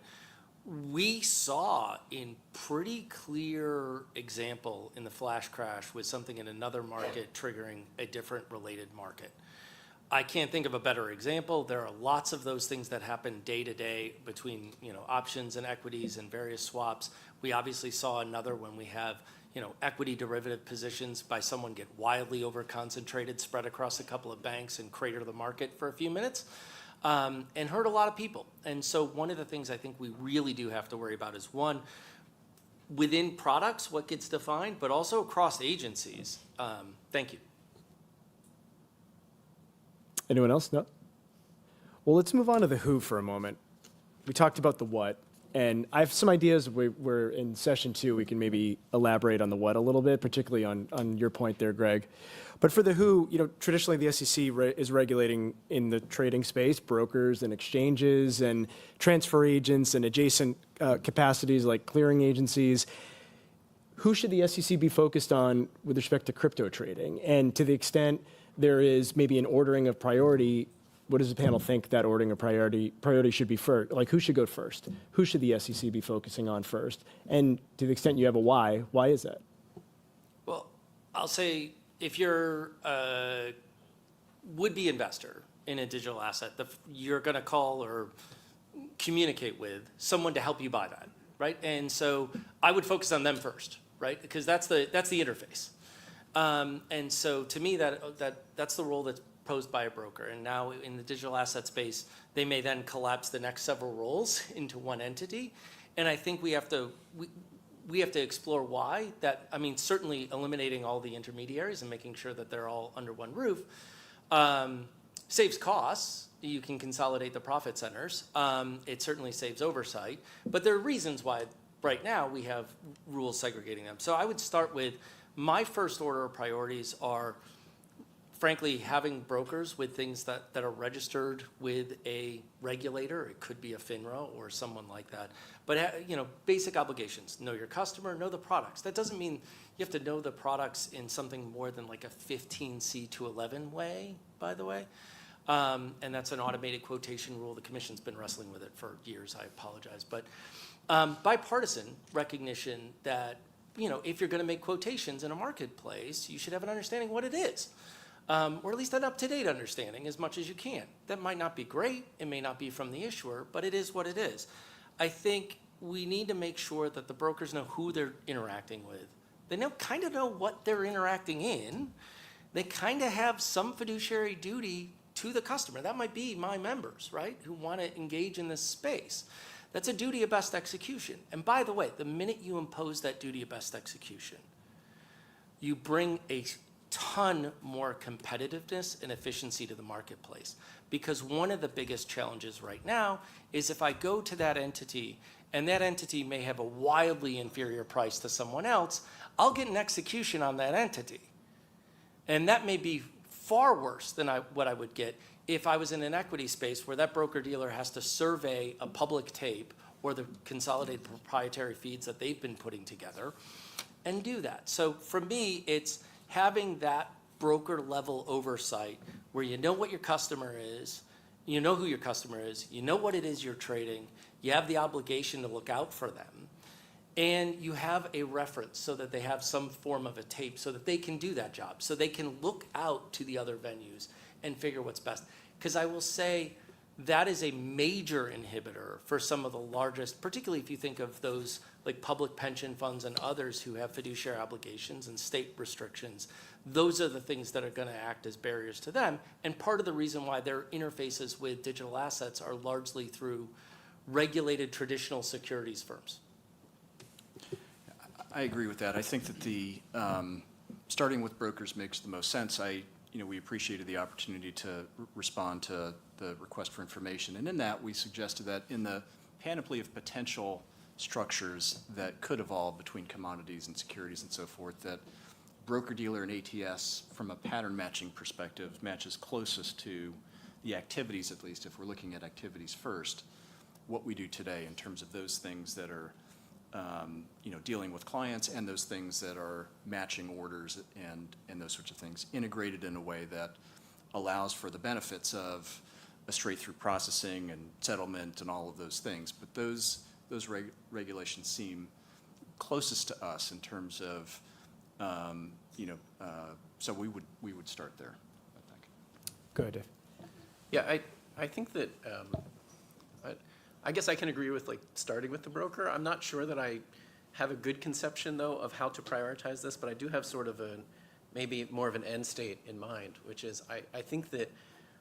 We saw in pretty clear example in the flash crash with something in another market triggering a different related market. I can't think of a better example. There are lots of those things that happen day to day between options and equities and various swaps. We obviously saw another when we have equity derivative positions by someone get wildly over concentrated, spread across a couple of banks and crater the market for a few minutes. And hurt a lot of people. And so one of the things I think we really do have to worry about is, one, within products, what gets defined, but also across agencies. Thank you. Anyone else? No? Well, let's move on to the who for a moment. We talked about the what, and I have some ideas. We're in session 2. We can maybe elaborate on the what a little bit, particularly on your point there, Greg. But for the who, traditionally the SEC is regulating in the trading space, brokers and exchanges and transfer agents and adjacent capacities like clearing agencies. Who should the SEC be focused on with respect to crypto trading? And to the extent there is maybe an ordering of priority, what does the panel think that ordering of priority should be first? Like, who should go first? Who should the SEC be focusing on first? And to the extent you have a why is that? Well, I'll say, if you're a would-be investor in a digital asset, you're going to call or communicate with someone to help you buy that, right? And so I would focus on them first, right? Because that's the interface. And so to me, that's the role that's posed by a broker. And now in the digital asset space, they may then collapse the next several roles into one entity. And I think we have to explore why that. I mean, certainly eliminating all the intermediaries and making sure that they're all under one roof saves costs. You can consolidate the profit centers. It certainly saves oversight. But there are reasons why right now we have rules segregating them. So I would start with, my first order of priorities are, frankly, having brokers with things that are registered with a regulator. It could be a FINRA or someone like that. But basic obligations: know your customer, know the products. That doesn't mean you have to know the products in something more than like a 15C to 11 way, by the way. And that's an automated quotation rule. The Commission's been wrestling with it for years. I apologize. But bipartisan recognition that if you're going to make quotations in a marketplace, you should have an understanding what it is. Or at least an up-to-date understanding as much as you can. That might not be great. It may not be from the issuer, but it is what it is. I think we need to make sure that the brokers know who they're interacting with. They kind of know what they're interacting in. They kind of have some fiduciary duty to the customer. That might be my members, right, who want to engage in this space. That's a duty of best execution. And by the way, the minute you impose that duty of best execution, you bring a ton more competitiveness and efficiency to the marketplace. Because one of the biggest challenges right now is if I go to that entity and that entity may have a wildly inferior price to someone else, I'll get an execution on that entity. And that may be far worse than what I would get if I was in an equity space where that broker-dealer has to survey a public tape or the consolidated proprietary feeds that they've been putting together and do that. So for me, it's having that broker level oversight where you know what your customer is, you know who your customer is, you know what it is you're trading, you have the obligation to look out for them, and you have a reference so that they have some form of a tape so that they can do that job, so they can look out to the other venues and figure what's best. Because I will say that is a major inhibitor for some of the largest, particularly if you think of those like public pension funds and others who have fiduciary obligations and state restrictions. Those are the things that are going to act as barriers to them. And part of the reason why their interfaces with digital assets are largely through regulated traditional securities firms. I agree with that. I think that the starting with brokers makes the most sense. We appreciated the opportunity to respond to the request for information, and in that we suggested that in the panoply of potential structures that could evolve between commodities and securities and so forth, that broker-dealer and ATS, from a pattern matching perspective, matches closest to the activities, at least if we're looking at activities first, what we do today in terms of those things that are dealing with clients and those things that are matching orders and those sorts of things, integrated in a way that allows for the benefits of a straight-through processing and settlement and all of those things. But those regulations seem closest to us in terms of, so we would start there, I think. Good. Yeah, I think that, I guess I can agree with starting with the broker. I'm not sure that I have a good conception though of how to prioritize this, but I do have sort of maybe more of an end state in mind, which is I think that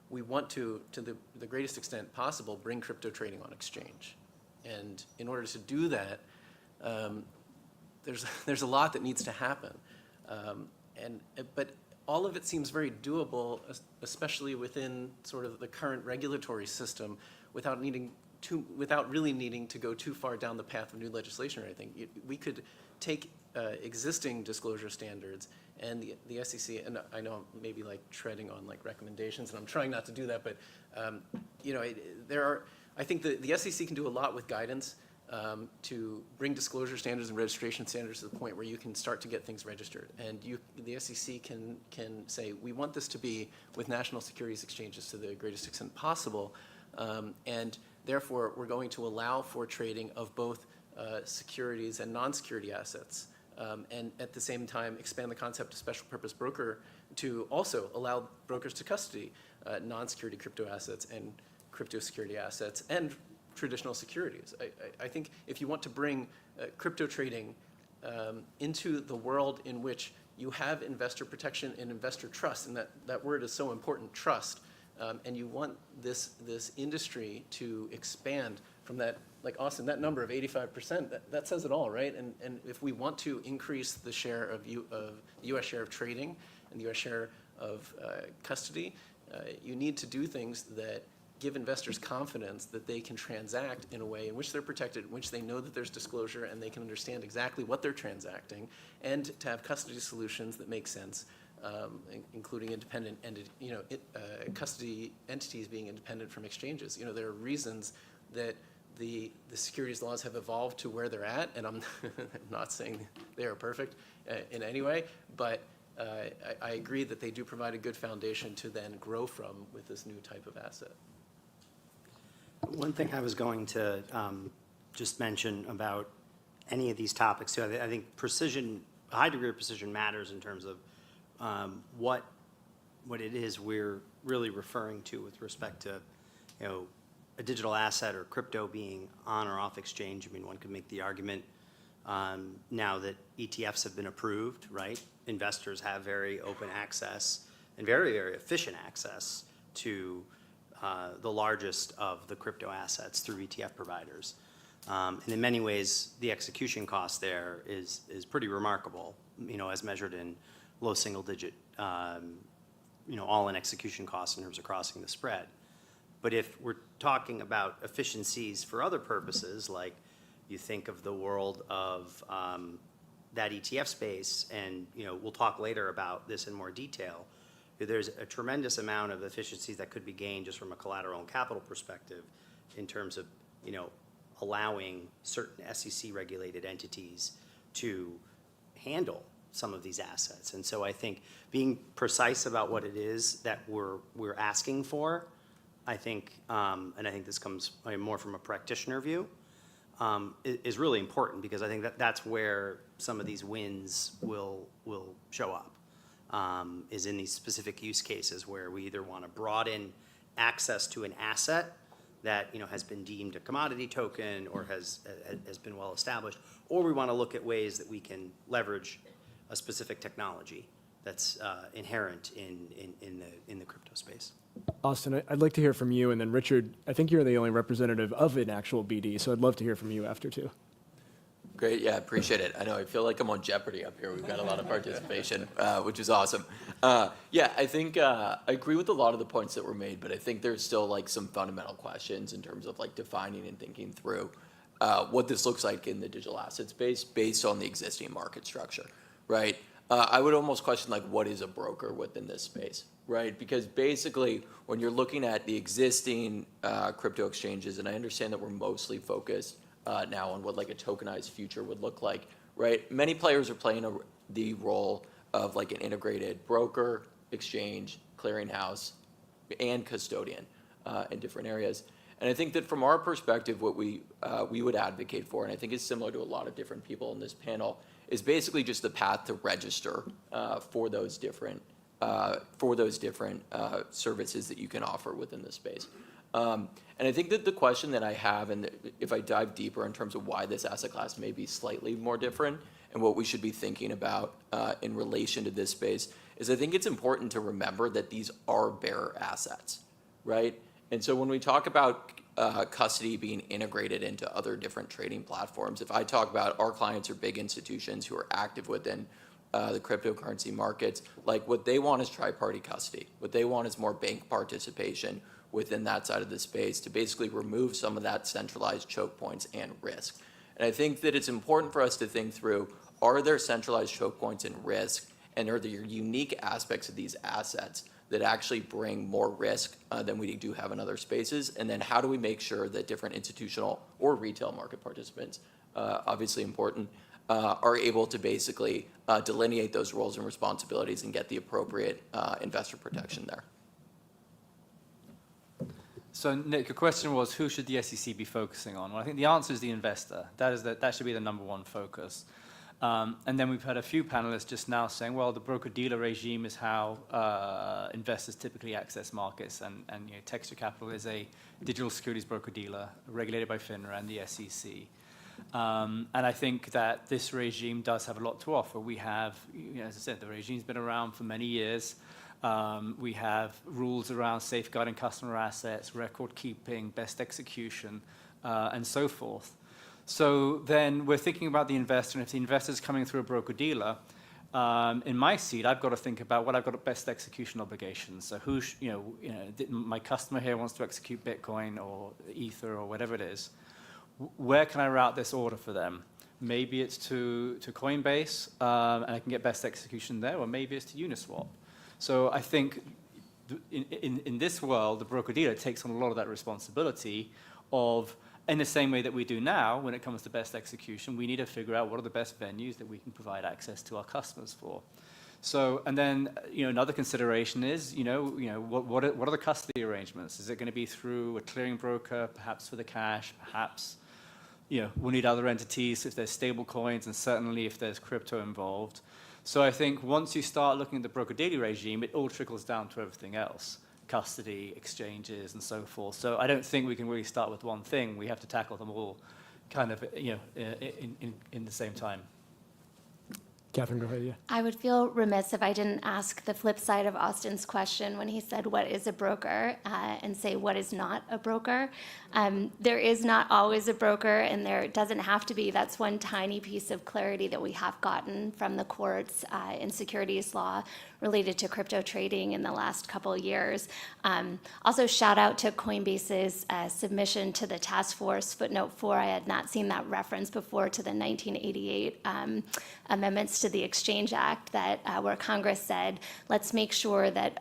we want to the greatest extent possible, bring crypto trading on exchange. And in order to do that, there's a lot that needs to happen. But all of it seems very doable, especially within sort of the current regulatory system, without really needing to go too far down the path of new legislation or anything. We could take existing disclosure standards and the SEC, and I know I'm maybe treading on recommendations, and I'm trying not to do that, but I think the SEC can do a lot with guidance to bring disclosure standards and registration standards to the point where you can start to get things registered. And the SEC can say, we want this to be with national securities exchanges to the greatest extent possible, and therefore we're going to allow for trading of both securities and non-security assets, and at the same time expand the concept of special purpose broker to also allow brokers to custody non-security crypto assets and crypto security assets and traditional securities. I think if you want to bring crypto trading into the world in which you have investor protection and investor trust, and that word is so important, trust, and you want this industry to expand from that, Austin, that number of 85%, that says it all, right? And if we want to increase the share of U.S. share of trading and the U.S. share of custody, you need to do things that give investors confidence that they can transact in a way in which they're protected, in which they know that there's disclosure and they can understand exactly what they're transacting, and to have custody solutions that make sense, including independent custody entities being independent from exchanges. There are reasons that the securities laws have evolved to where they're at, and I'm not saying they are perfect in any way, but I agree that they do provide a good foundation to then grow from with this new type of asset. One thing I was going to just mention about any of these topics too, I think precision, a high degree of precision matters in terms of what it is we're really referring to with respect to, a digital asset or crypto being on or off exchange. I mean, one could make the argument now that ETFs have been approved, right? Investors have very open access and very, very efficient access to the largest of the crypto assets through ETF providers. And in many ways, the execution cost there is pretty remarkable, as measured in low single digit, all-in execution costs in terms of crossing the spread. But if we're talking about efficiencies for other purposes, like you think of the world of that ETF space, and we'll talk later about this in more detail, there's a tremendous amount of efficiencies that could be gained just from a collateral and capital perspective in terms of, allowing certain SEC regulated entities to handle some of these assets. And so I think being precise about what it is that we're asking for, I think, and I think this comes more from a practitioner view, is really important, because I think that's where some of these wins will show up, is in these specific use cases where we either want to broaden access to an asset that has been deemed a commodity token or has been well established, or we want to look at ways that we can leverage a specific technology that's inherent in the crypto space. Austin, I'd like to hear from you, and then Richard, I think you're the only representative of an actual BD, so I'd love to hear from you after too. Great, yeah, appreciate it. I know, I feel like I'm on Jeopardy up here. We've got a lot of participation, which is awesome. Yeah, I think I agree with a lot of the points that were made, but I think there's still like some fundamental questions in terms of like defining and thinking through what this looks like in the digital asset space based on the existing market structure, right? I would almost question like what is a broker within this space, right? Because basically when you're looking at the existing crypto exchanges, and I understand that we're mostly focused now on what like a tokenized future would look like, right? Many players are playing the role of like an integrated broker, exchange, clearinghouse, and custodian in different areas. And I think that from our perspective, what we would advocate for, and I think it's similar to a lot of different people in this panel, is basically just the path to register for those different services that you can offer within the space. And I think that the question that I have, and if I dive deeper in terms of why this asset class may be slightly more different and what we should be thinking about in relation to this space, is I think it's important to remember that these are bearer assets, right? And so when we talk about custody being integrated into other different trading platforms, if I talk about our clients are big institutions who are active within the cryptocurrency markets, like what they want is tri-party custody. What they want is more bank participation within that side of the space to basically remove some of that centralized choke points and risk. And I think that it's important for us to think through, are there centralized choke points and risk, and are there unique aspects of these assets that actually bring more risk than we do have in other spaces? And then how do we make sure that different institutional or retail market participants, obviously important, are able to basically delineate those roles and responsibilities and get the appropriate investor protection there? So Nick, your question was, who should the SEC be focusing on? Well, I think the answer is the investor. That should be the number one focus. And then we've had a few panelists just now saying, well, the broker-dealer regime is how investors typically access markets, and Texture Capital is a digital securities broker-dealer regulated by FINRA and the SEC. And I think that this regime does have a lot to offer. We have, as I said, the regime's been around for many years. We have rules around safeguarding customer assets, record keeping, best execution, and so forth. So then we're thinking about the investor, and if the investor's coming through a broker-dealer, in my seat, I've got to think about what I've got best execution obligations. So who, my customer here wants to execute Bitcoin or Ether or whatever it is. Where can I route this order for them? Maybe it's to Coinbase, and I can get best execution there, or maybe it's to Uniswap. So I think in this world, the broker-dealer takes on a lot of that responsibility of, in the same way that we do now, when it comes to best execution, we need to figure out what are the best venues that we can provide access to our customers for. So, and then, another consideration is, what are the custody arrangements? Is it going to be through a clearing broker, perhaps for the cash, perhaps, we'll need other entities if there's stable coins, and certainly if there's crypto involved. So I think once you start looking at the broker-dealer regime, it all trickles down to everything else. Custody, exchanges, and so forth. So I don't think we can really start with one thing. We have to tackle them all kind of, in the same time. Catherine, go ahead, yeah. I would feel remiss if I didn't ask the flip side of Austin's question when he said, what is a broker, and say, what is not a broker? There is not always a broker, and there doesn't have to be. That's one tiny piece of clarity that we have gotten from the courts in securities law related to crypto trading in the last couple of years. Also, shout out to Coinbase's submission to the task force, footnote 4. I had not seen that reference before to the 1988 amendments to the Exchange Act where Congress said, let's make sure that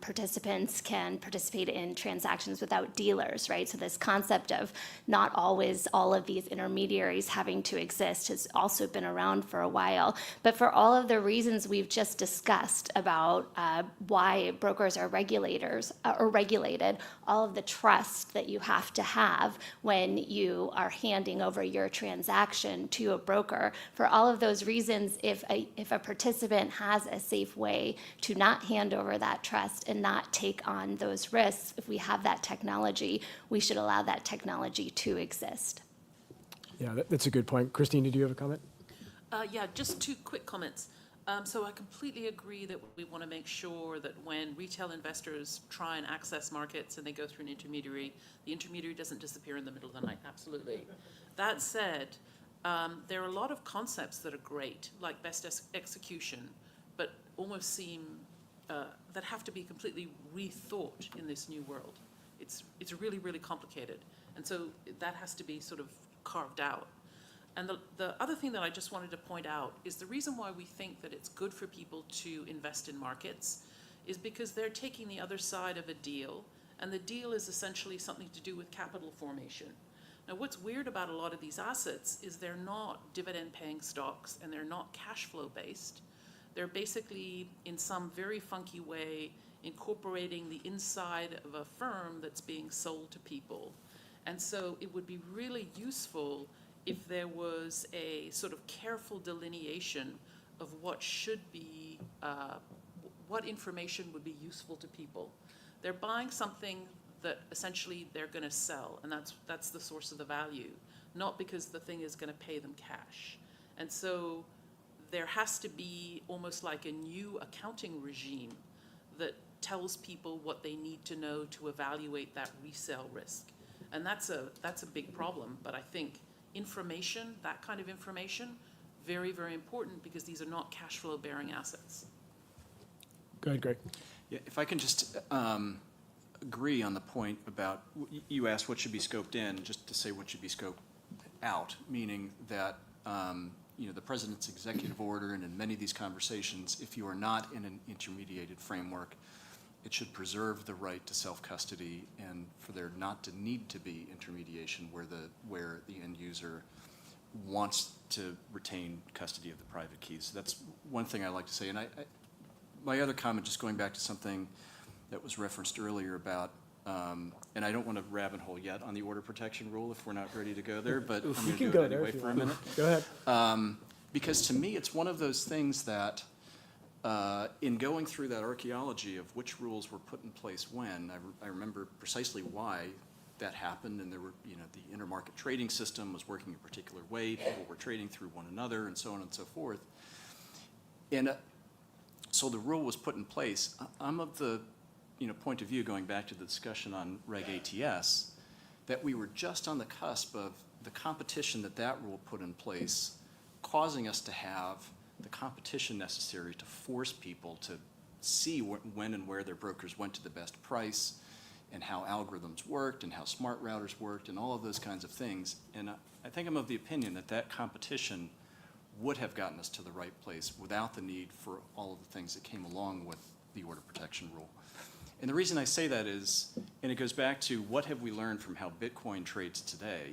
participants can participate in transactions without dealers, right? So this concept of not always all of these intermediaries having to exist has also been around for a while. But for all of the reasons we've just discussed about why brokers are regulated, all of the trust that you have to have when you are handing over your transaction to a broker, for all of those reasons, if a participant has a safe way to not hand over that trust and not take on those risks, if we have that technology, we should allow that technology to exist. Yeah, that's a good point. Christine, did you have a comment? Yeah, just two quick comments. So I completely agree that we want to make sure that when retail investors try and access markets and they go through an intermediary, the intermediary doesn't disappear in the middle of the night, absolutely. That said, there are a lot of concepts that are great, like best execution, but almost seem that have to be completely rethought in this new world. It's really, really complicated. And so that has to be sort of carved out. And the other thing that I just wanted to point out is the reason why we think that it's good for people to invest in markets is because they're taking the other side of a deal, and the deal is essentially something to do with capital formation. Now, what's weird about a lot of these assets is they're not dividend-paying stocks, and they're not cash flow based. They're basically, in some very funky way, incorporating the inside of a firm that's being sold to people. And so it would be really useful if there was a sort of careful delineation of what should be, what information would be useful to people. They're buying something that essentially they're going to sell, and that's the source of the value, not because the thing is going to pay them cash. And so there has to be almost like a new accounting regime that tells people what they need to know to evaluate that resale risk. And that's a big problem, but I think information, that kind of information, very, very important because these are not cash flow bearing assets. Go ahead, Greg. Yeah, if I can just agree on the point about, you asked what should be scoped in, just to say what should be scoped out, meaning that the president's executive order and in many of these conversations, if you are not in an intermediated framework, it should preserve the right to self-custody and for there not to need to be intermediation where the end user wants to retain custody of the private keys. So that's one thing I like to say. And my other comment, just going back to something that was referenced earlier about, and I don't want to rabbit hole yet on the order protection rule if we're not ready to go there, but I'm going to do it anyway for a minute. Go ahead. Because to me, it's one of those things that in going through that archaeology of which rules were put in place when, I remember precisely why that happened, and there were, the intermarket trading system was working a particular way, people were trading through one another, and so on and so forth. And so the rule was put in place. I'm of the point of view, going back to the discussion on Reg ATS, that we were just on the cusp of the competition that rule put in place, causing us to have the competition necessary to force people to see when and where their brokers went to the best price and how algorithms worked and how smart routers worked and all of those kinds of things. And I think I'm of the opinion that competition would have gotten us to the right place without the need for all of the things that came along with the order protection rule. And the reason I say that is, and it goes back to what have we learned from how Bitcoin trades today.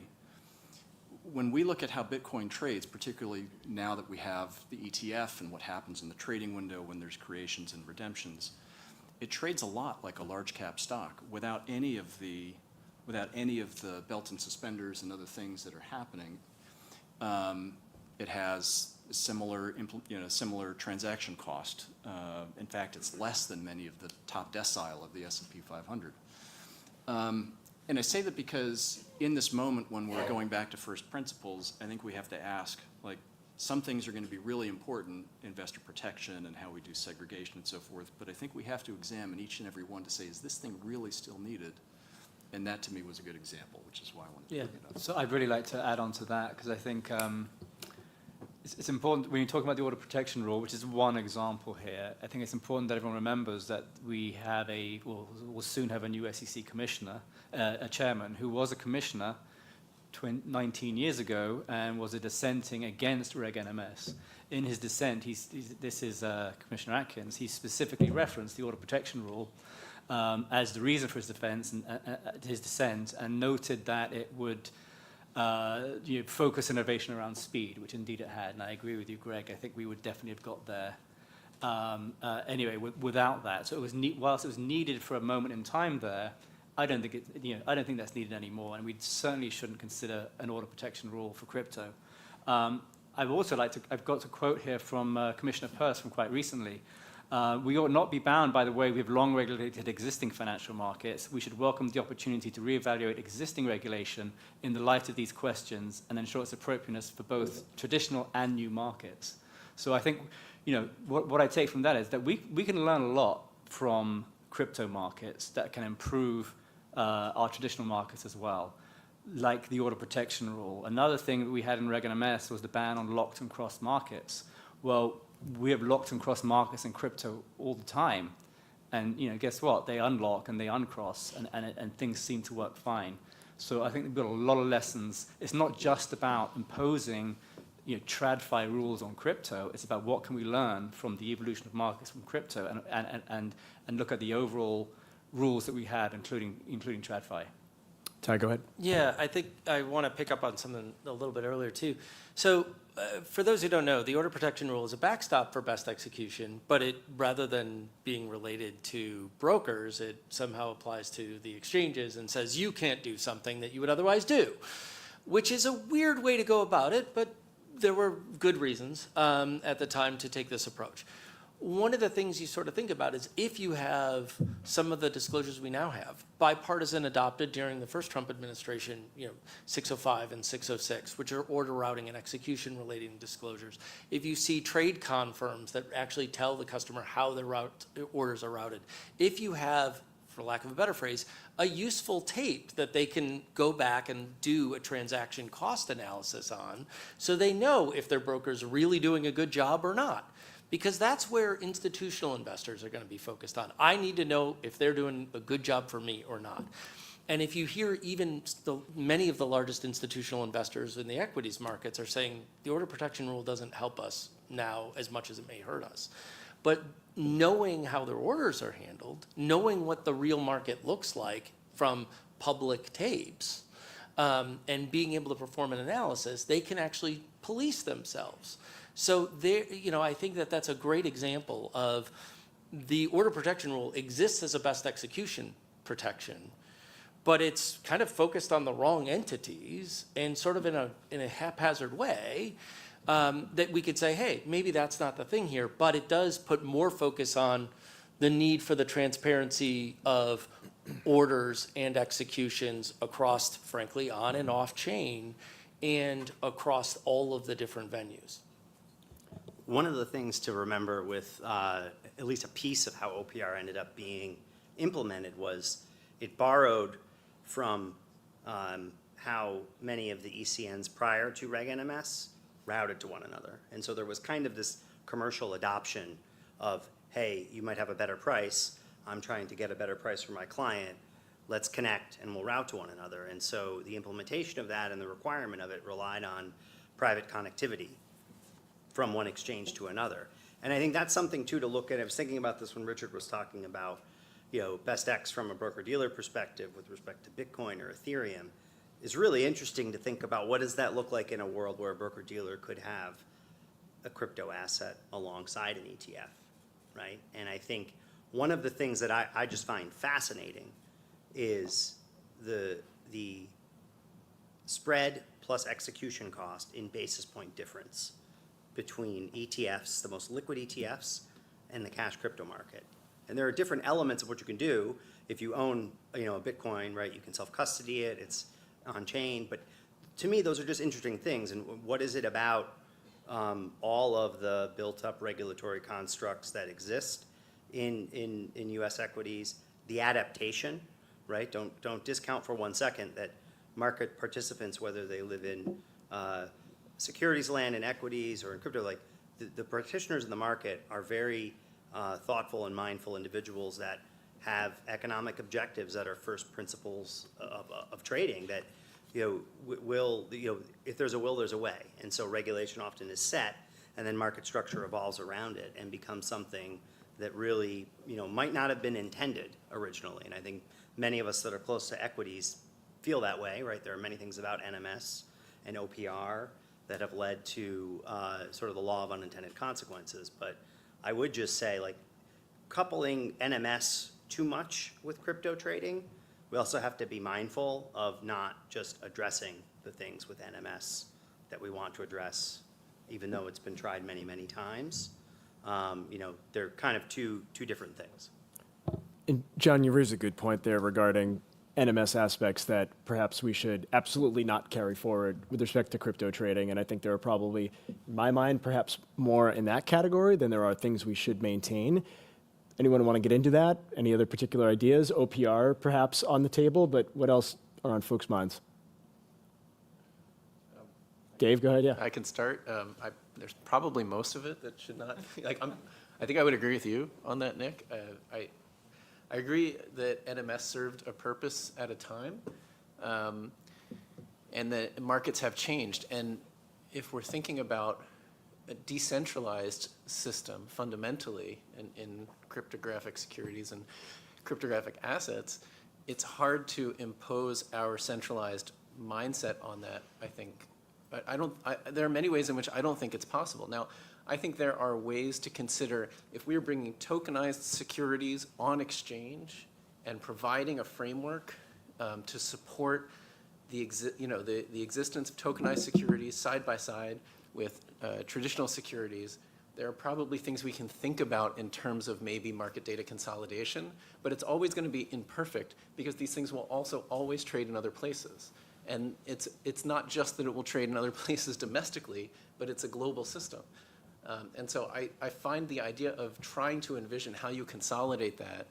When we look at how Bitcoin trades, particularly now that we have the ETF and what happens in the trading window when there's creations and redemptions, it trades a lot like a large cap stock without any of the belt and suspenders and other things that are happening. It has similar transaction cost. In fact, it's less than many of the top decile of the S&P 500. And I say that because in this moment when we're going back to first principles, I think we have to ask, some things are going to be really important, investor protection and how we do segregation and so forth, but I think we have to examine each and every one to say, is this thing really still needed? And that to me was a good example, which is why I wanted to bring it up. So I'd really like to add on to that, because I think it's important when you talk about the order protection rule, which is one example here. I think it's important that everyone remembers that we have we'll soon have a new SEC commissioner, a chairman who was a commissioner 19 years ago and was a dissenting against Reg NMS. In his dissent, this is Commissioner Atkins, he specifically referenced the order protection rule as the reason for his defense and his dissent, and noted that it would focus innovation around speed, which indeed it had. And I agree with you, Greg. I think we would definitely have got there anyway without that. So it was whilst it was needed for a moment in time there, I don't think that's needed anymore, and we certainly shouldn't consider an order protection rule for crypto. I've got a quote here from Commissioner Peirce from quite recently. We ought not be bound by the way we've long regulated existing financial markets. We should welcome the opportunity to reevaluate existing regulation in the light of these questions and ensure its appropriateness for both traditional and new markets. So I think, what I take from that is that we can learn a lot from crypto markets that can improve our traditional markets as well, like the order protection rule. Another thing that we had in Reg NMS was the ban on locked and crossed markets. Well, we have locked and crossed markets in crypto all the time. And guess what? They unlock and they uncross, and things seem to work fine. So I think we've got a lot of lessons. It's not just about imposing TradFi rules on crypto. It's about what can we learn from the evolution of markets from crypto and look at the overall rules that we have, including TradFi. Ty, go ahead. Yeah, I think I want to pick up on something a little bit earlier too. So for those who don't know, the order protection rule is a backstop for best execution, but rather than being related to brokers, it somehow applies to the exchanges and says you can't do something that you would otherwise do, which is a weird way to go about it, but there were good reasons at the time to take this approach. One of the things you sort of think about is if you have some of the disclosures we now have, bipartisan adopted during the first Trump administration, 605 and 606, which are order routing and execution relating disclosures. If you see trade confirms that actually tell the customer how their orders are routed. If you have, for lack of a better phrase, a useful tape that they can go back and do a transaction cost analysis on so they know if their broker's really doing a good job or not. Because that's where institutional investors are going to be focused on. I need to know if they're doing a good job for me or not. And if you hear even many of the largest institutional investors in the equities markets are saying the order protection rule doesn't help us now as much as it may hurt us. But knowing how their orders are handled, knowing what the real market looks like from public tapes, and being able to perform an analysis, they can actually police themselves. So there, I think that that's a great example of the order protection rule exists as a best execution protection, but it's kind of focused on the wrong entities and sort of in a haphazard way that we could say, hey, maybe that's not the thing here, but it does put more focus on the need for the transparency of orders and executions across, frankly, on and off chain and across all of the different venues. One of the things to remember with at least a piece of how OPR ended up being implemented was it borrowed from how many of the ECNs prior to Reg NMS routed to one another. And so there was kind of this commercial adoption of, hey, you might have a better price. I'm trying to get a better price for my client. Let's connect and we'll route to one another. And so the implementation of that and the requirement of it relied on private connectivity from one exchange to another. And I think that's something too to look at. I was thinking about this when Richard was talking about, best X from a broker-dealer perspective with respect to Bitcoin or Ethereum. Is really interesting to think about what does that look like in a world where a broker-dealer could have a crypto asset alongside an ETF, right? And I think one of the things that I just find fascinating is the spread plus execution cost in basis point difference between ETFs, the most liquid ETFs, and the cash crypto market. And there are different elements of what you can do. If you own, a Bitcoin, right, you can self-custody it, it's on chain. But to me, those are just interesting things. And what is it about all of the built-up regulatory constructs that exist in U.S. equities, the adaptation, right? Don't discount for 1 second that market participants, whether they live in securities land in equities or in crypto, like the practitioners in the market are very thoughtful and mindful individuals that have economic objectives that are first principles of trading that if there's a will, there's a way. And so regulation often is set, and then market structure evolves around it and becomes something that really, might not have been intended originally. And I think many of us that are close to equities feel that way, right? There are many things about NMS and OPR that have led to sort of the law of unintended consequences. But I would just say, like, coupling NMS too much with crypto trading, we also have to be mindful of not just addressing the things with NMS that we want to address, even though it's been tried many, many times. They're kind of two different things. And John, you raise a good point there regarding NMS aspects that perhaps we should absolutely not carry forward with respect to crypto trading. And I think there are probably, in my mind, perhaps more in that category than there are things we should maintain. Anyone want to get into that? Any other particular ideas? OPR perhaps on the table, but what else are on folks' minds? Dave, go ahead, yeah. I can start. There's probably most of it that should not, I think I would agree with you on that, Nick. I agree that NMS served a purpose at a time, and that markets have changed. And if we're thinking about a decentralized system fundamentally in cryptographic securities and cryptographic assets, it's hard to impose our centralized mindset on that, I think. There are many ways in which I don't think it's possible. Now, I think there are ways to consider if we are bringing tokenized securities on exchange and providing a framework to support the existence of tokenized securities side by side with traditional securities. There are probably things we can think about in terms of maybe market data consolidation, but it's always going to be imperfect because these things will also always trade in other places. And it's not just that it will trade in other places domestically, but it's a global system. And so I find the idea of trying to envision how you consolidate that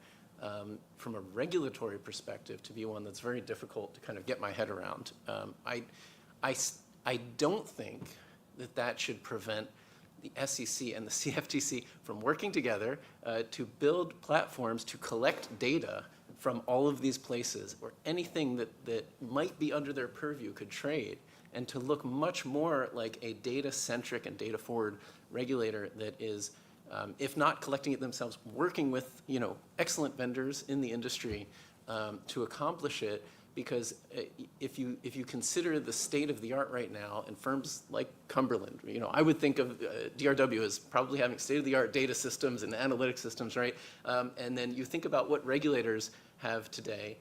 from a regulatory perspective to be one that's very difficult to kind of get my head around. I don't think that should prevent the SEC and the CFTC from working together to build platforms to collect data from all of these places, or anything that might be under their purview could trade, and to look much more like a data-centric and data-forward regulator that is, if not collecting it themselves, working with excellent vendors in the industry to accomplish it. Because if you consider the state of the art right now, and firms like Cumberland, I would think of DRW as probably having state-of-the-art data systems and analytic systems, right? And then you think about what regulators have today.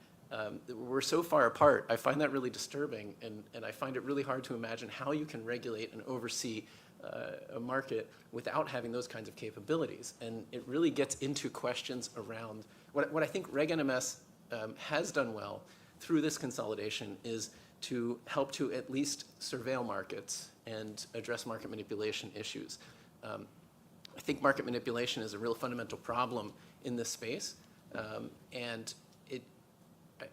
We're so far apart. I find that really disturbing, and I find it really hard to imagine how you can regulate and oversee a market without having those kinds of capabilities. And it really gets into questions around what I think Reg NMS has done well through this consolidation is to help to at least surveil markets and address market manipulation issues. I think market manipulation is a real fundamental problem in this space, and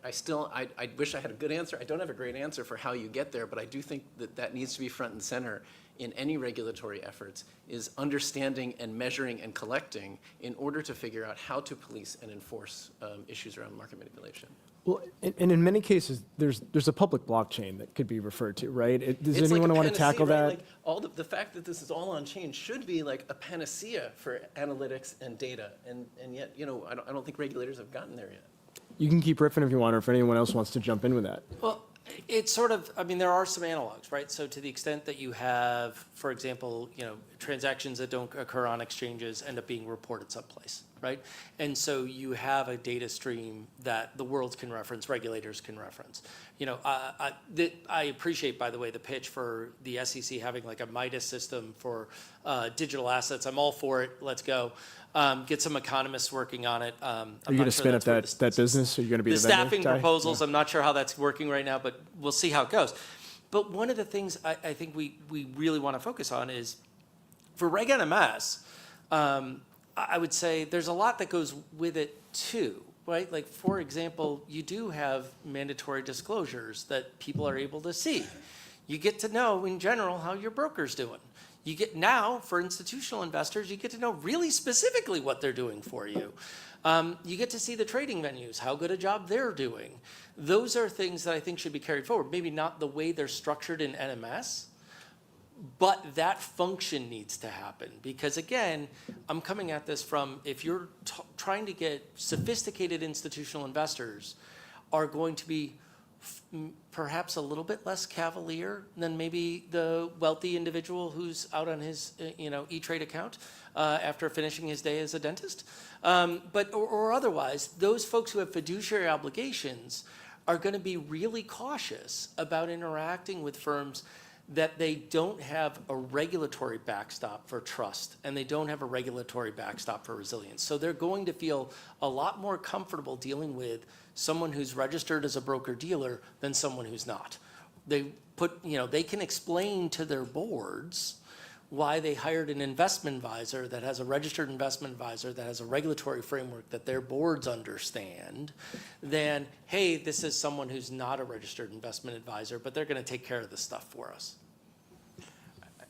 I wish I had a good answer. I don't have a great answer for how you get there, but I do think that needs to be front and center in any regulatory efforts, is understanding and measuring and collecting in order to figure out how to police and enforce issues around market manipulation. Well, and in many cases, there's a public blockchain that could be referred to, right? Does It's anyone like a want to tackle panacea, that? right? Like the fact that this is all on chain should be like a panacea for analytics and data, and yet I don't think regulators have gotten there yet. You can keep riffing if you want, or if anyone else wants to jump in with that. Well, it's sort of, there are some analogs, right? So to the extent that you have, for example, transactions that don't occur on exchanges end up being reported someplace, right? And so you have a data stream that the world can reference, regulators can reference. I appreciate, by the way, the pitch for the SEC having like a Midas system for digital assets. I'm all for it. Let's go. Get some economists working on it. Are you going to spin up that business? Are you going to be the vendor? Staffing proposals, I'm not sure how that's working right now, but we'll see how it goes. But one of the things I think we really want to focus on is, for Reg NMS, I would say there's a lot that goes with it too, right? Like, for example, you do have mandatory disclosures that people are able to see. You get to know, in general, how your broker's doing. You get now, for institutional investors, you get to know really specifically what they're doing for you. You get to see the trading venues, how good a job they're doing. Those are things that I think should be carried forward. Maybe not the way they're structured in NMS, but that function needs to happen. Because again, I'm coming at this from, if you're trying to get sophisticated institutional investors are going to be perhaps a little bit less cavalier than maybe the wealthy individual who's out on his E-Trade account after finishing his day as a dentist. Or otherwise, those folks who have fiduciary obligations are going to be really cautious about interacting with firms that they don't have a regulatory backstop for trust and they don't have a regulatory backstop for resilience. So they're going to feel a lot more comfortable dealing with someone who's registered as a broker-dealer than someone who's not. They can explain to their boards why they hired an investment advisor that has a registered investment advisor that has a regulatory framework that their boards understand, than, hey, this is someone who's not a registered investment advisor, but they're going to take care of this stuff for us.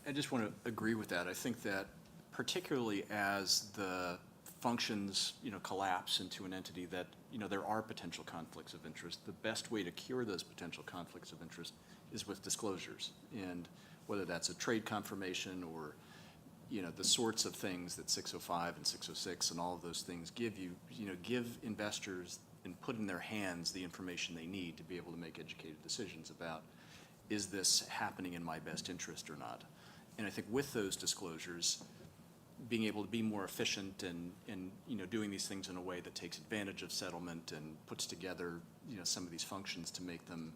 I just want to agree with that. I think that particularly as the functions, collapse into an entity that, there are potential conflicts of interest, the best way to cure those potential conflicts of interest is with disclosures. And whether that's a trade confirmation or, the sorts of things that 605 and 606 and all of those things give you, give investors and put in their hands the information they need to be able to make educated decisions about, is this happening in my best interest or not? And I think with those disclosures, being able to be more efficient and doing these things in a way that takes advantage of settlement and puts together, some of these functions to make them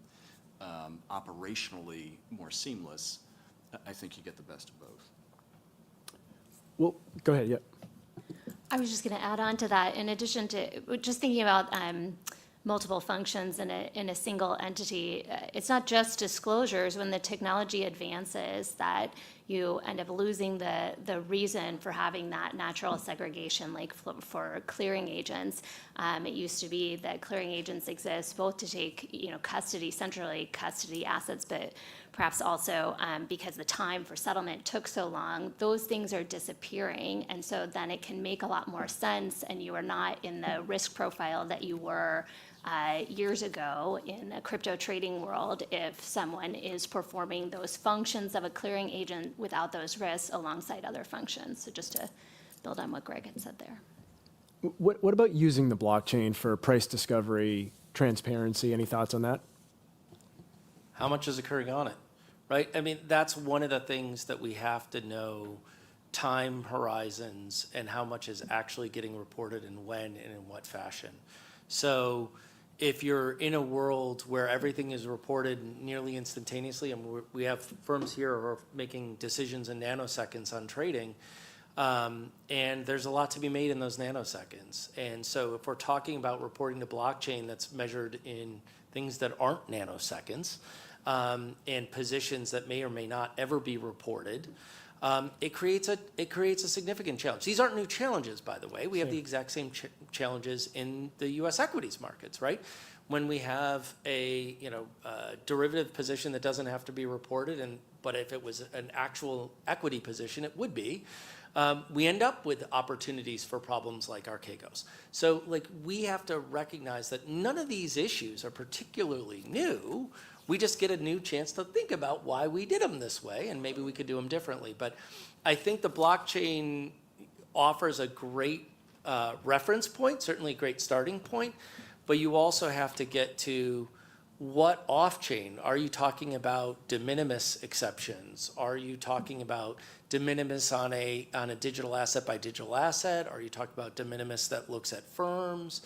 operationally more seamless, I think you get the best of both. Well, go ahead, yeah. I was just going to add on to that. In addition to just thinking about multiple functions in a single entity, it's not just disclosures. When the technology advances, that you end up losing the reason for having that natural segregation, like for clearing agents. It used to be that clearing agents exist both to take centrally custody assets, but perhaps also because the time for settlement took so long, those things are disappearing. And so then it can make a lot more sense, and you are not in the risk profile that you were years ago in the crypto trading world if someone is performing those functions of a clearing agent without those risks alongside other functions. So just to build on what Greg had said there. What about using the blockchain for price discovery, transparency? Any thoughts on that? How much is occurring on it, right? I mean, that's one of the things that we have to know, time horizons and how much is actually getting reported and when and in what fashion. So if you're in a world where everything is reported nearly instantaneously, and we have firms here who are making decisions in nanoseconds on trading, and there's a lot to be made in those nanoseconds. And so if we're talking about reporting to blockchain that's measured in things that aren't nanoseconds, and positions that may or may not ever be reported, it creates a significant challenge. These aren't new challenges, by the way. We have the exact same challenges in the U.S. equities markets, right? When we have a derivative position that doesn't have to be reported, but if it was an actual equity position, it would be. We end up with opportunities for problems like Archegos. So, we have to recognize that none of these issues are particularly new. We just get a new chance to think about why we did them this way, and maybe we could do them differently. But I think the blockchain offers a great reference point, certainly a great starting point, but you also have to get to what off-chain. Are you talking about de minimis exceptions? Are you talking about de minimis on a digital asset by digital asset? Are you talking about de minimis that looks at firms?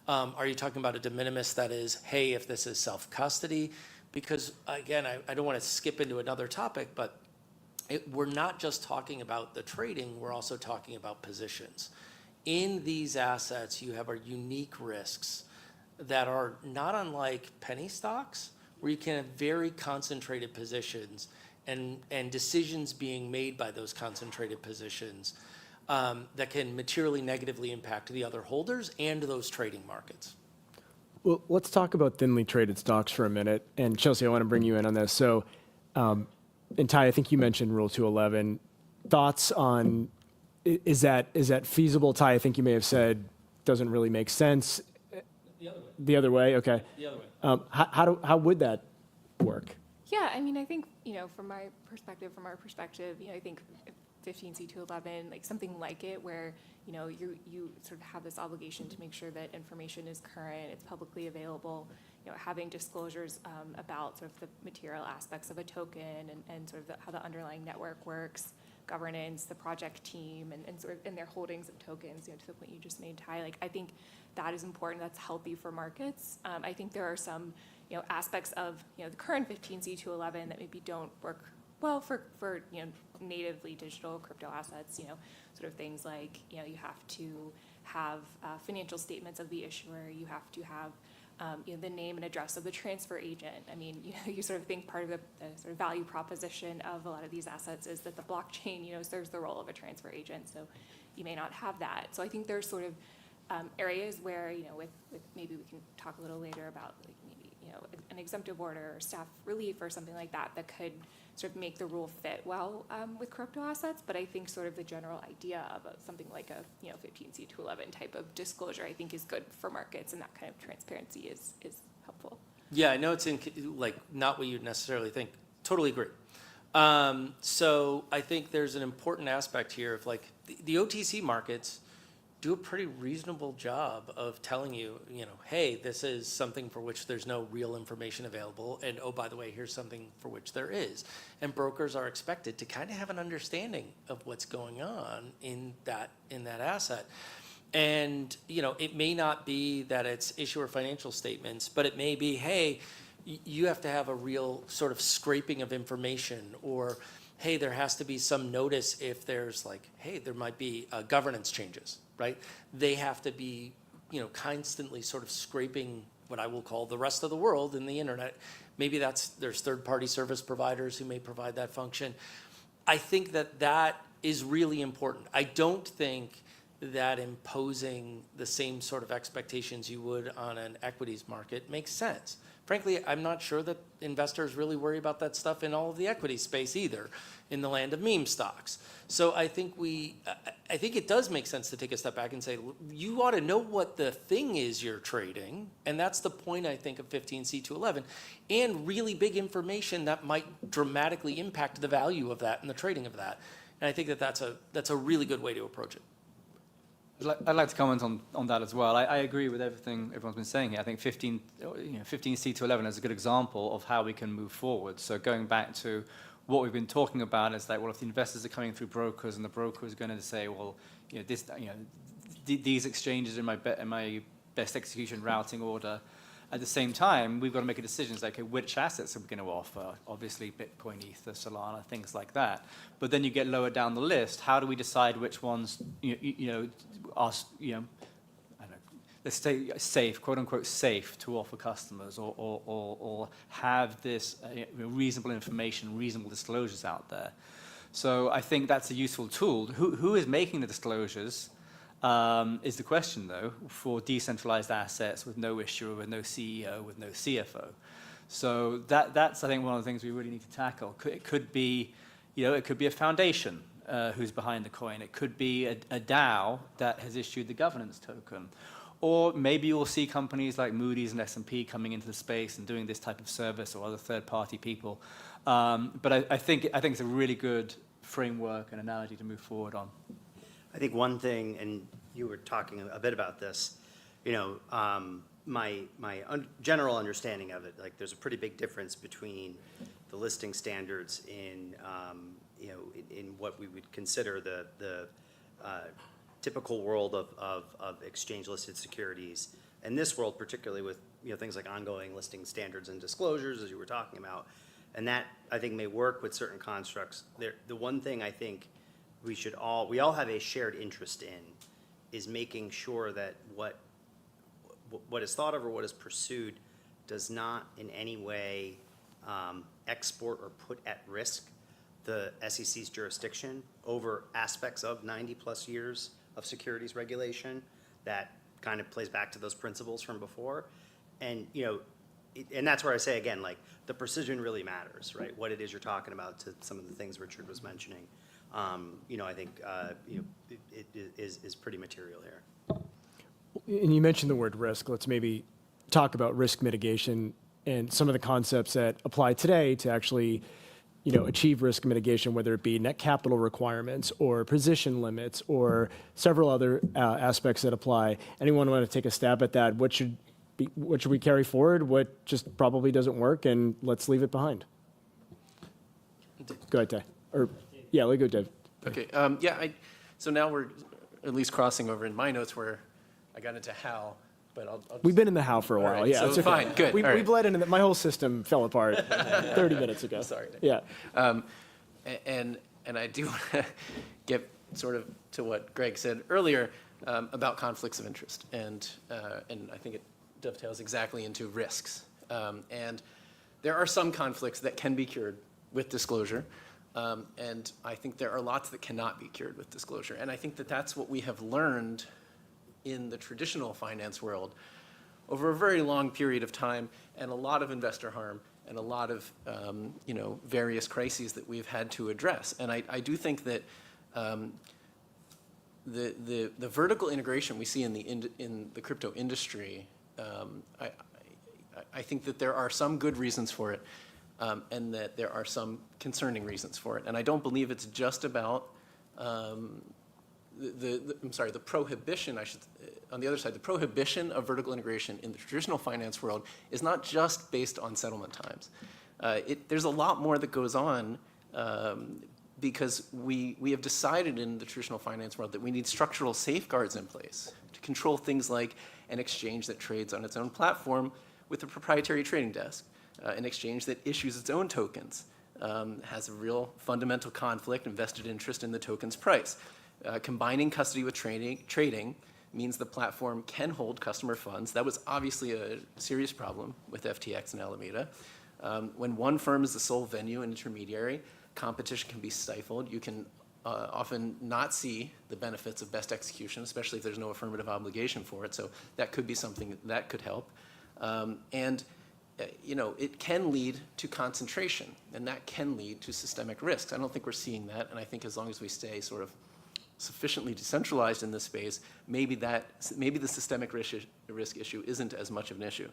Are you talking about a de minimis that is, hey, if this is self-custody? Because, again, I don't want to skip into another topic, but we're not just talking about the trading, we're also talking about positions. In these assets, you have unique risks that are not unlike penny stocks, where you can have very concentrated positions and decisions being made by those concentrated positions that can materially negatively impact the other holders and those trading markets. Well, let's talk about thinly traded stocks for a minute. And Chelsea, I want to bring you in on this. So, and Ty, I think you mentioned Rule 211. thoughts on, is that feasible? Ty, I think you may have said, doesn't really make sense. The other way. The other way, okay. The other way. How would that work? Yeah, I mean, I think, from our perspective, I think 15C211, like something like it, where, you sort of have this obligation to make sure that information is current, it's publicly available, having disclosures about sort of the material aspects of a token and sort of how the underlying network works, governance, the project team, and sort of in their holdings of tokens, to the point you just made, Ty. Like, I think that is important. That's healthy for markets. I think there are some, aspects of, the current 15C211 that maybe don't work well for natively digital crypto assets, sort of things like, you have to have financial statements of the issuer, you have to have the name and address of the transfer agent. I mean, you sort of think part of the sort of value proposition of a lot of these assets is that the blockchain, serves the role of a transfer agent. So you may not have that. So I think there's sort of areas where, with maybe we can talk a little later about like maybe, an exemptive order or staff relief or something like that that could sort of make the rule fit well with crypto assets. But I think sort of the general idea of something like a 15C211 type of disclosure, I think, is good for markets, and that kind of transparency is helpful. Yeah, I know it's not what you'd necessarily think. Totally agree. So I think there's an important aspect here of like the OTC markets do a pretty reasonable job of telling you, hey, this is something for which there's no real information available, and oh, by the way, here's something for which there is. And brokers are expected to kind of have an understanding of what's going on in that asset. And, it may not be that it's issuer financial statements, but it may be, hey, you have to have a real sort of scraping of information, or hey, there has to be some notice if there's like, hey, there might be governance changes, right? They have to be, constantly sort of scraping what I will call the rest of the world in the internet. Maybe there's third-party service providers who may provide that function. I think that is really important. I don't think that imposing the same sort of expectations you would on an equities market makes sense. Frankly, I'm not sure that investors really worry about that stuff in all of the equity space either, in the land of meme stocks. So I think it does make sense to take a step back and say, you ought to know what the thing is you're trading, and that's the point, I think, of 15C211, and really big information that might dramatically impact the value of that and the trading of that. And I think that's a really good way to approach it. I'd like to comment on that as well. I agree with everything everyone's been saying here. I think 15C211 is a good example of how we can move forward. So going back to what we've been talking about is that, well, if the investors are coming through brokers and the broker is going to say, well, these exchanges in my best execution routing order. At the same time, we've got to make a decision. It's like, okay, which assets are we going to offer? Obviously, Bitcoin, Ether, Solana, things like that. But then you get lower down the list. How do we decide which ones, are, I don't know, let's say safe, quote unquote, safe to offer customers, or have this reasonable information, reasonable disclosures out there? So I think that's a useful tool. Who is making the disclosures? Is the question, though, for decentralized assets with no issuer, with no CEO, with no CFO. So that's, I think, one of the things we really need to tackle. It could be, it could be a foundation who's behind the coin. It could be a DAO that has issued the governance token. Or maybe you'll see companies like Moody's and S&P coming into the space and doing this type of service, or other third-party people. But I think it's a really good framework and analogy to move forward on. I think one thing, and you were talking a bit about this, my general understanding of it, like there's a pretty big difference between the listing standards in what we would consider the typical world of exchange-listed securities, and this world particularly with things like ongoing listing standards and disclosures, as you were talking about, and that I think may work with certain constructs. The one thing I think we all have a shared interest in is making sure that what is thought of or what is pursued does not in any way export or put at risk the SEC's jurisdiction over aspects of 90 plus years of securities regulation that kind of plays back to those principles from before. And and that's where I say again, like the precision really matters, right? What it is you're talking about, to some of the things Richard was mentioning. I think it is pretty material here. And you mentioned the word risk. Let's maybe talk about risk mitigation and some of the concepts that apply today to actually, achieve risk mitigation, whether it be net capital requirements or position limits or several other aspects that apply. Anyone want to take a stab at that? What should we carry forward? What just probably doesn't work, and let's leave it behind? Go ahead, Dave. Let go, Dave. Okay, so now we're at least crossing over in my notes where I got into how, but I'll We've been in the how for a while. right, Yeah, so it's okay. fine, good, We all right. bled into my whole system fell apart 30 minutes ago. Sorry. Yeah. And I do want to get sort of to what Greg said earlier about conflicts of interest, and I think it dovetails exactly into risks. And there are some conflicts that can be cured with disclosure, and I think there are lots that cannot be cured with disclosure. And I think that that's what we have learned in the traditional finance world over a very long period of time, and a lot of investor harm and a lot of various crises that we've had to address. And I do think that the vertical integration we see in the crypto industry, I think that there are some good reasons for it, and that there are some concerning reasons for it. And I don't believe it's just about the prohibition, on the other side, the prohibition of vertical integration in the traditional finance world is not just based on settlement times. There's a lot more that goes on because we have decided in the traditional finance world that we need structural safeguards in place to control things like an exchange that trades on its own platform with a proprietary trading desk, an exchange that issues its own tokens, has a real fundamental conflict and vested interest in the token's price. Combining custody with trading means the platform can hold customer funds. That was obviously a serious problem with FTX and Alameda. When one firm is the sole venue and intermediary, competition can be stifled. You can often not see the benefits of best execution, especially if there's no affirmative obligation for it. So that could be something that could help. It can lead to concentration, and that can lead to systemic risks. I don't think we're seeing that, and I think as long as we stay sort of sufficiently decentralized in this space, maybe the systemic risk issue isn't as much of an issue.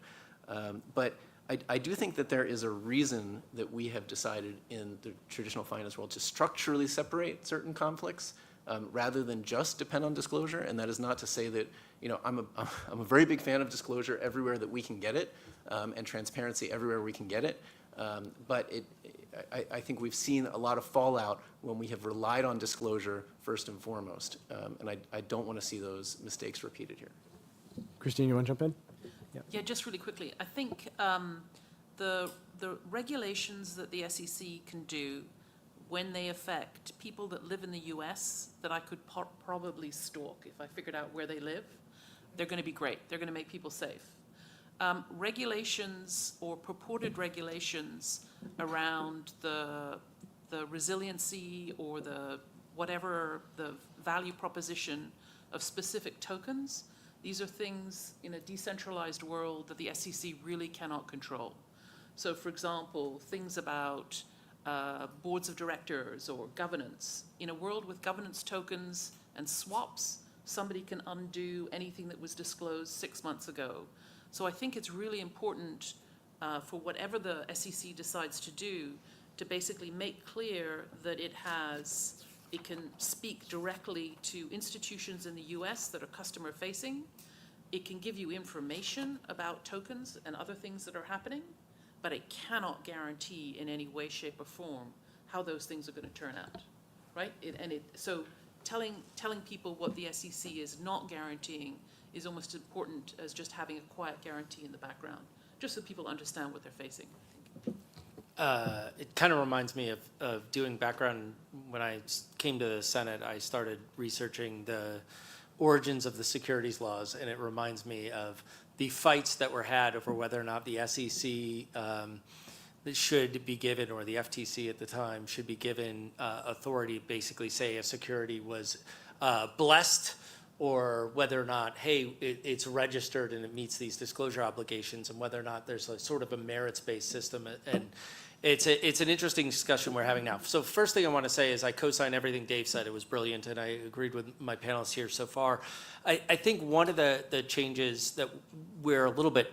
But I do think that there is a reason that we have decided in the traditional finance world to structurally separate certain conflicts rather than just depend on disclosure. And that is not to say that, I'm a very big fan of disclosure everywhere that we can get it, and transparency everywhere we can get it. But I think we've seen a lot of fallout when we have relied on disclosure first and foremost. And I don't want to see those mistakes repeated here. Christine, you want to jump in? Yeah, just really quickly. I think the regulations that the SEC can do when they affect people that live in the US that I could probably stalk if I figured out where they live, they're going to be great. They're going to make people safe. Regulations or purported regulations around the resiliency or the value proposition of specific tokens, these are things in a decentralized world that the SEC really cannot control. So for example, things about boards of directors or governance. In a world with governance tokens and swaps, somebody can undo anything that was disclosed 6 months ago. So I think it's really important for whatever the SEC decides to do to basically make clear that it can speak directly to institutions in the US that are customer facing. It can give you information about tokens and other things that are happening, but it cannot guarantee in any way, shape, or form how those things are going to turn out, right? So telling people what the SEC is not guaranteeing is almost as important as just having a quiet guarantee in the background, just so people understand what they're facing, I think. It kind of reminds me of doing background. When I came to the Senate, I started researching the origins of the securities laws, and it reminds me of the fights that were had over whether or not the SEC should be given, or the FTC at the time, should be given authority to basically say a security was blessed, or whether or not, hey, it's registered and it meets these disclosure obligations, and whether or not there's a sort of a merits-based system. And it's an interesting discussion we're having now. So first thing I want to say is I co-sign everything Dave said. It was brilliant, and I agreed with my panelists here so far. I think one of the changes that we're a little bit,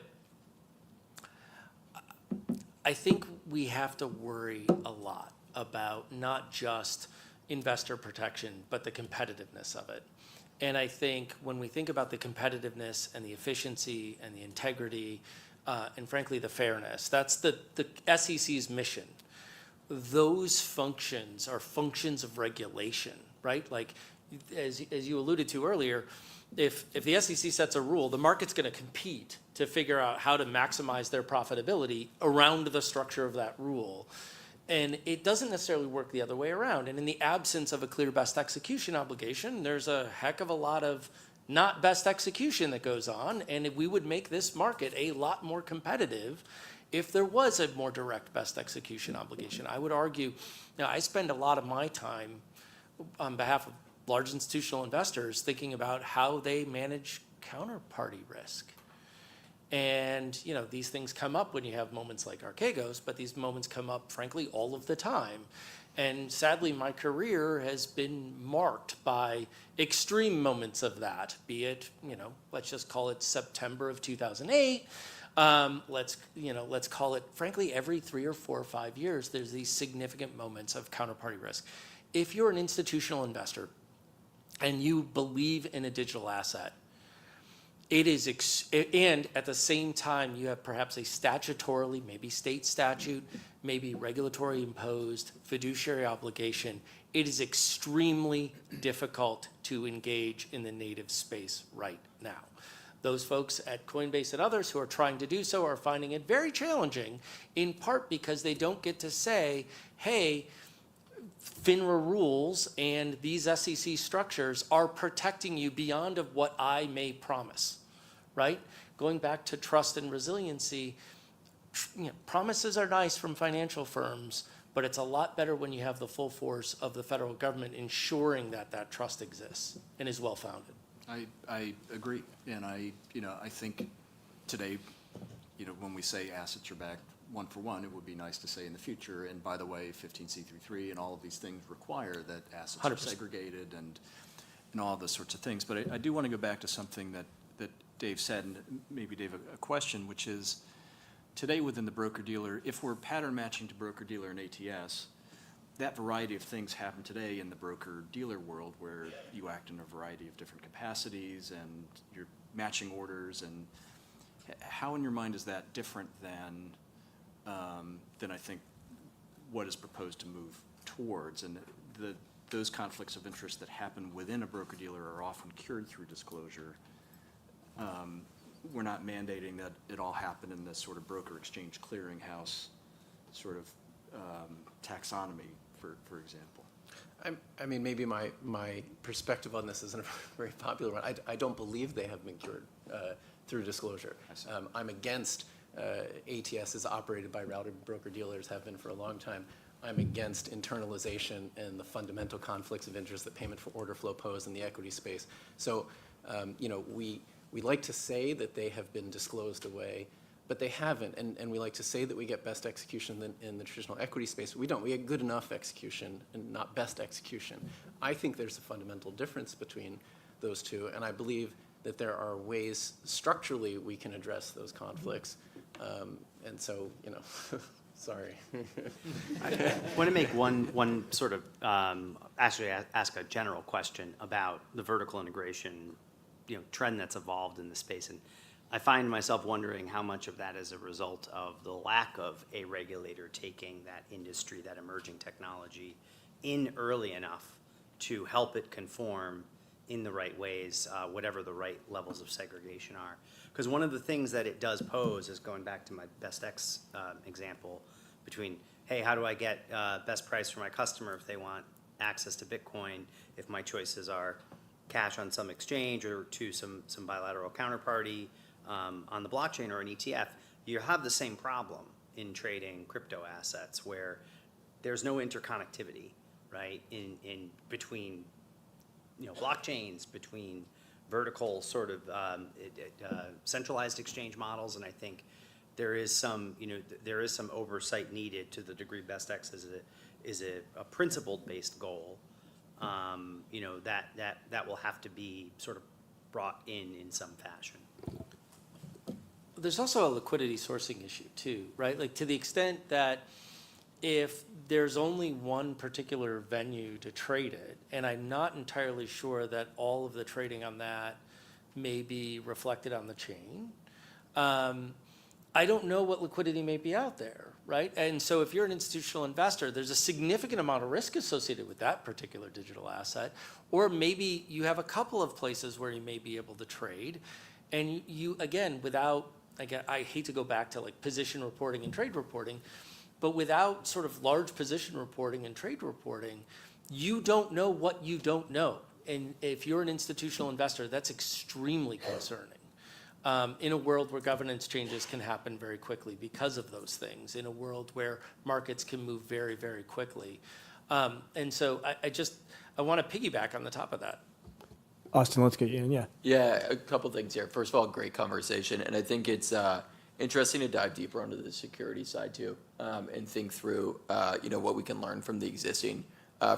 I think we have to worry a lot about not just investor protection, but the competitiveness of it. And I think when we think about the competitiveness and the efficiency and the integrity, and frankly, the fairness, that's the SEC's mission. Those functions are functions of regulation, right? Like, as you alluded to earlier, if the SEC sets a rule, the market's going to compete to figure out how to maximize their profitability around the structure of that rule. And it doesn't necessarily work the other way around. And in the absence of a clear best execution obligation, there's a heck of a lot of not best execution that goes on. And we would make this market a lot more competitive if there was a more direct best execution obligation. I would argue, I spend a lot of my time on behalf of large institutional investors thinking about how they manage counterparty risk. And, these things come up when you have moments like Archegos, but these moments come up, frankly, all of the time. And sadly, my career has been marked by extreme moments of that, be it, let's just call it September of 2008. Let's call it, frankly, every 3 or 4 or 5 years, there's these significant moments of counterparty risk. If you're an institutional investor and you believe in a digital asset, it is, and at the same time, you have perhaps a statutorily, maybe state statute, maybe regulatory imposed fiduciary obligation. It is extremely difficult to engage in the native space right now. Those folks at Coinbase and others who are trying to do so are finding it very challenging, in part because they don't get to say, hey, FINRA rules and these SEC structures are protecting you beyond of what I may promise, right? Going back to trust and resiliency, promises are nice from financial firms, but it's a lot better when you have the full force of the federal government ensuring that that trust exists and is well-founded. I agree, and I think today, when we say assets are backed one for one, it would be nice to say in the future, and by the way, 15c3 and all of these things require that assets 100%. are segregated and all those sorts of things. But I do want to go back to something that Dave said, and maybe Dave, a question, which is, today within the broker-dealer, if we're pattern matching to broker-dealer and ATS, that variety of things happen today in the broker-dealer world where you act in a variety of different capacities and you're matching orders. And how in your mind is that different than I think what is proposed to move towards? And those conflicts of interest that happen within a broker-dealer are often cured through disclosure. We're not mandating that it all happen in this sort of broker exchange clearinghouse sort of taxonomy, for example. I mean, maybe my perspective on this isn't a very popular one. I don't believe they have been cured through disclosure. I'm against ATS is operated by routed broker-dealers, have been for a long time. I'm against internalization and the fundamental conflicts of interest that payment for order flow pose in the equity space. So, we like to say that they have been disclosed away, but they haven't. And we like to say that we get best execution in the traditional equity space, but we don't. We get good enough execution and not best execution. I think there's a fundamental difference between those two, and I believe that there are ways structurally we can address those conflicts. And so, sorry. I want to make one sort of, actually ask a general question about the vertical integration trend that's evolved in the space. And I find myself wondering how much of that is a result of the lack of a regulator taking that industry, that emerging technology, in early enough to help it conform in the right ways, whatever the right levels of segregation are. Because one of the things that it does pose is, going back to my best X example, between, hey, how do I get best price for my customer if they want access to Bitcoin, if my choices are cash on some exchange or to some bilateral counterparty on the blockchain or an ETF, you have the same problem in trading crypto assets where there's no interconnectivity, right, in between blockchains, between vertical sort of centralized exchange models. And I think there is some, there is some oversight needed to the degree BestX is a principle-based goal. That will have to be sort of brought in some fashion. There's also a liquidity sourcing issue too, right? Like to the extent that if there's only one particular venue to trade it, and I'm not entirely sure that all of the trading on that may be reflected on the chain, I don't know what liquidity may be out there, right? And so if you're an institutional investor, there's a significant amount of risk associated with that particular digital asset, or maybe you have a couple of places where you may be able to trade, and you again, without, again, I hate to go back to like position reporting and trade reporting, but without sort of large position reporting and trade reporting, you don't know what you don't know. And if you're an institutional investor, that's extremely concerning. In a world where governance changes can happen very quickly because of those things, in a world where markets can move very, very quickly. And so I want to piggyback on the top of that. Austin, let's get you in, yeah. Yeah, a couple things here. First of all, great conversation, and I think it's interesting to dive deeper onto the security side too, and think through what we can learn from the existing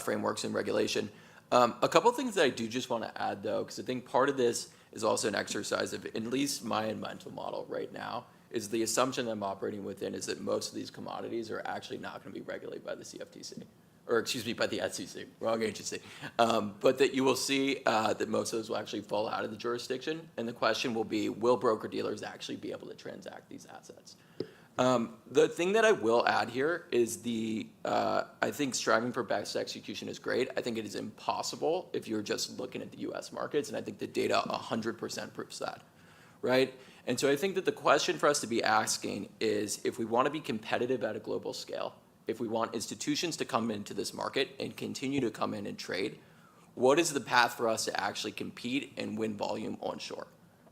frameworks and regulation. A couple things that I do just want to add though, because I think part of this is also an exercise of, at least my mental model right now, is the assumption I'm operating within is that most of these commodities are actually not going to be regulated by the CFTC. Or excuse me, by the SEC, wrong agency. But that you will see that most of those will actually fall out of the jurisdiction. And the question will be, will broker-dealers actually be able to transact these assets? The thing that I will add here is I think striving for best execution is great. I think it is impossible if you're just looking at the US markets, and I think the data 100% proves that, right? And so I think that the question for us to be asking is, if we want to be competitive at a global scale, if we want institutions to come into this market and continue to come in and trade, what is the path for us to actually compete and win volume onshore,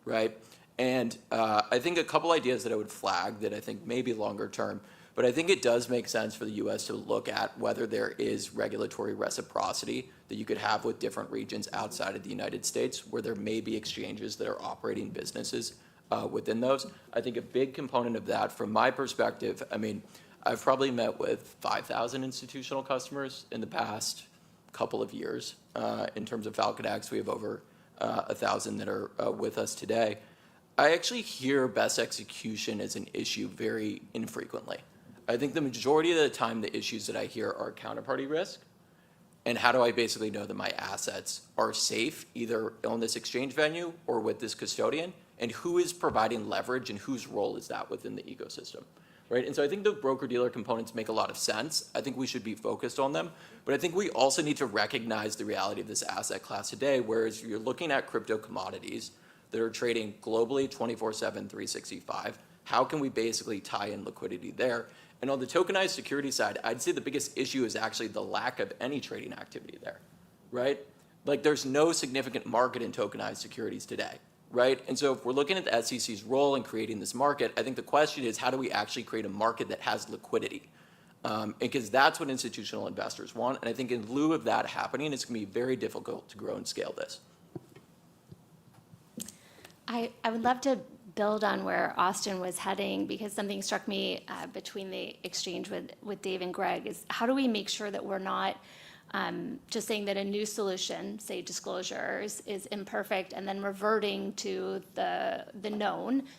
right? And I think a couple ideas that I would flag that I think may be longer term, but I think it does make sense for the US to look at whether there is regulatory reciprocity that you could have with different regions outside of the United States, where there may be exchanges that are operating businesses within those. I think a big component of that, from my perspective, I mean, I've probably met with 5,000 institutional customers in the past couple of years. In terms of FalconX, we have over 1,000 that are with us today. I actually hear best execution as an issue very infrequently. I think the majority of the time the issues that I hear are counterparty risk, and how do I basically know that my assets are safe either on this exchange venue or with this custodian, and who is providing leverage and whose role is that within the ecosystem, right? And so I think the broker-dealer components make a lot of sense. I think we should be focused on them, but I think we also need to recognize the reality of this asset class today, whereas you're looking at crypto commodities that are trading globally 24/7, 365. How can we basically tie in liquidity there? And on the tokenized security side, I'd say the biggest issue is actually the lack of any trading activity there, right? Like there's no significant market in tokenized securities today, right? And so if we're looking at the SEC's role in creating this market, I think the question is, how do we actually create a market that has liquidity? Because that's what institutional investors want. And I think in lieu of that happening, it's going to be very difficult to grow and scale this. I would love to build on where Austin was heading, because something struck me between the exchange with Dave and Greg is, how do we make sure that we're not just saying that a new solution, say disclosures, is imperfect, and then reverting to the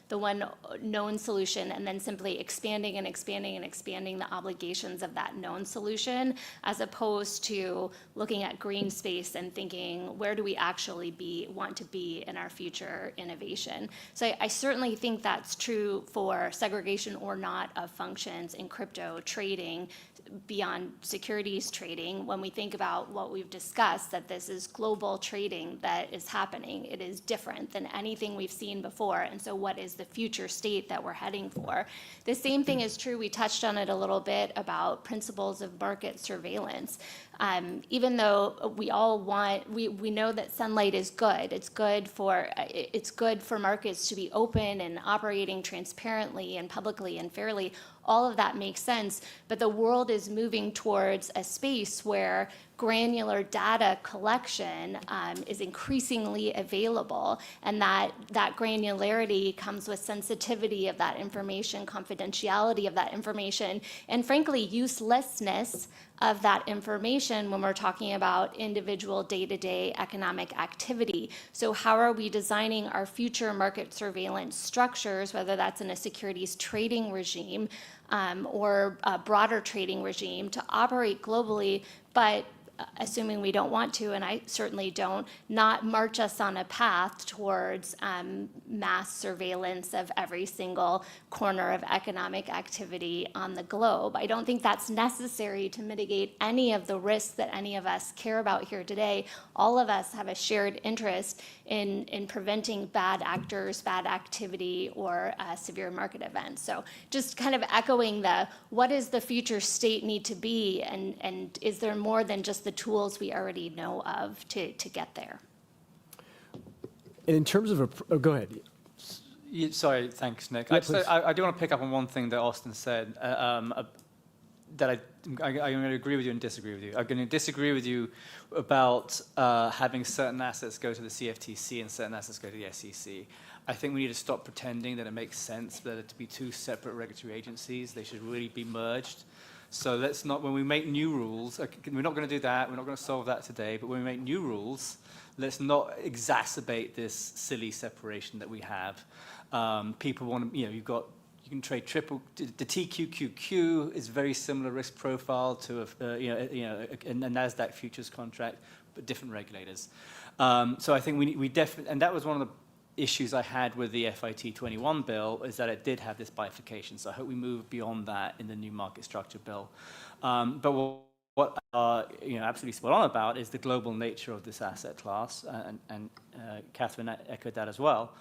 one known solution, and then simply expanding and expanding and expanding the obligations of that known solution, as opposed to looking at green space and thinking, where do we actually want to be in our future innovation? So I certainly think that's true for segregation or not of functions in crypto trading beyond securities trading. When we think about what we've discussed, that this is global trading that is happening, it is different than anything we've seen before. And so what is the future state that we're heading for? The same thing is true, we touched on it a little bit, about principles of market surveillance. Even though we all we know that sunlight is good. It's good for markets to be open and operating transparently and publicly and fairly. All of that makes sense, but the world is moving towards a space where granular data collection is increasingly available, and that granularity comes with sensitivity of that information, confidentiality of that information, and frankly, uselessness of that information when we're talking about individual day-to-day economic activity. So how are we designing our future market surveillance structures, whether that's in a securities trading regime or a broader trading regime, to operate globally, but assuming we don't want to, and I certainly don't, not march us on a path towards mass surveillance of every single corner of economic activity on the globe. I don't think that's necessary to mitigate any of the risks that any of us care about here today. All of us have a shared interest in preventing bad actors, bad activity, or severe market events. So just kind of echoing the, what does the future state need to be, and is there more than just the tools we already know of to get there? And in terms of go ahead. Sorry, thanks, Nick. Yeah, I do want to pick up on one thing that Austin said, that I'm going to agree with you and disagree with you. I'm going to disagree with you about having certain assets go to the CFTC and certain assets go to the SEC. I think we need to stop pretending that it makes sense for there to be two separate regulatory agencies. They should really be merged. So let's not, when we make new rules, we're not going to do that, we're not going to solve that today, but when we make new rules, let's not exacerbate this silly separation that we have. People want to, you can trade triple, the TQQQ is very similar risk profile to a NASDAQ futures contract, but different regulators. So I think we definitely, and that was one of the issues I had with the FIT 21 bill, is that it did have this bifurcation. So I hope we move beyond that in the new market structure bill. But what absolutely spot on about is the global nature of this asset class, and Catherine echoed that as well.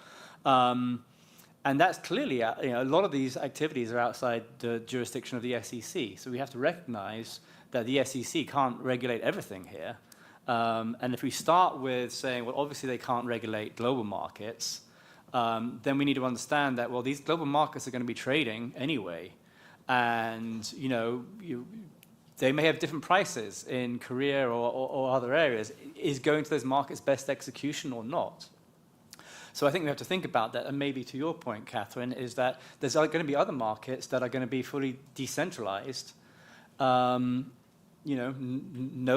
And that's clearly, a lot of these activities are outside the jurisdiction of the SEC. So we have to recognize that the SEC can't regulate everything here. And if we start with saying, well, obviously they can't regulate global markets, then we need to understand that, well, these global markets are going to be trading anyway. And, they may have different prices in Korea or other areas. Is going to those markets best execution or not? So I think we have to think about that. And maybe to your point, Catherine, is that there's going to be other markets that are going to be fully decentralized. No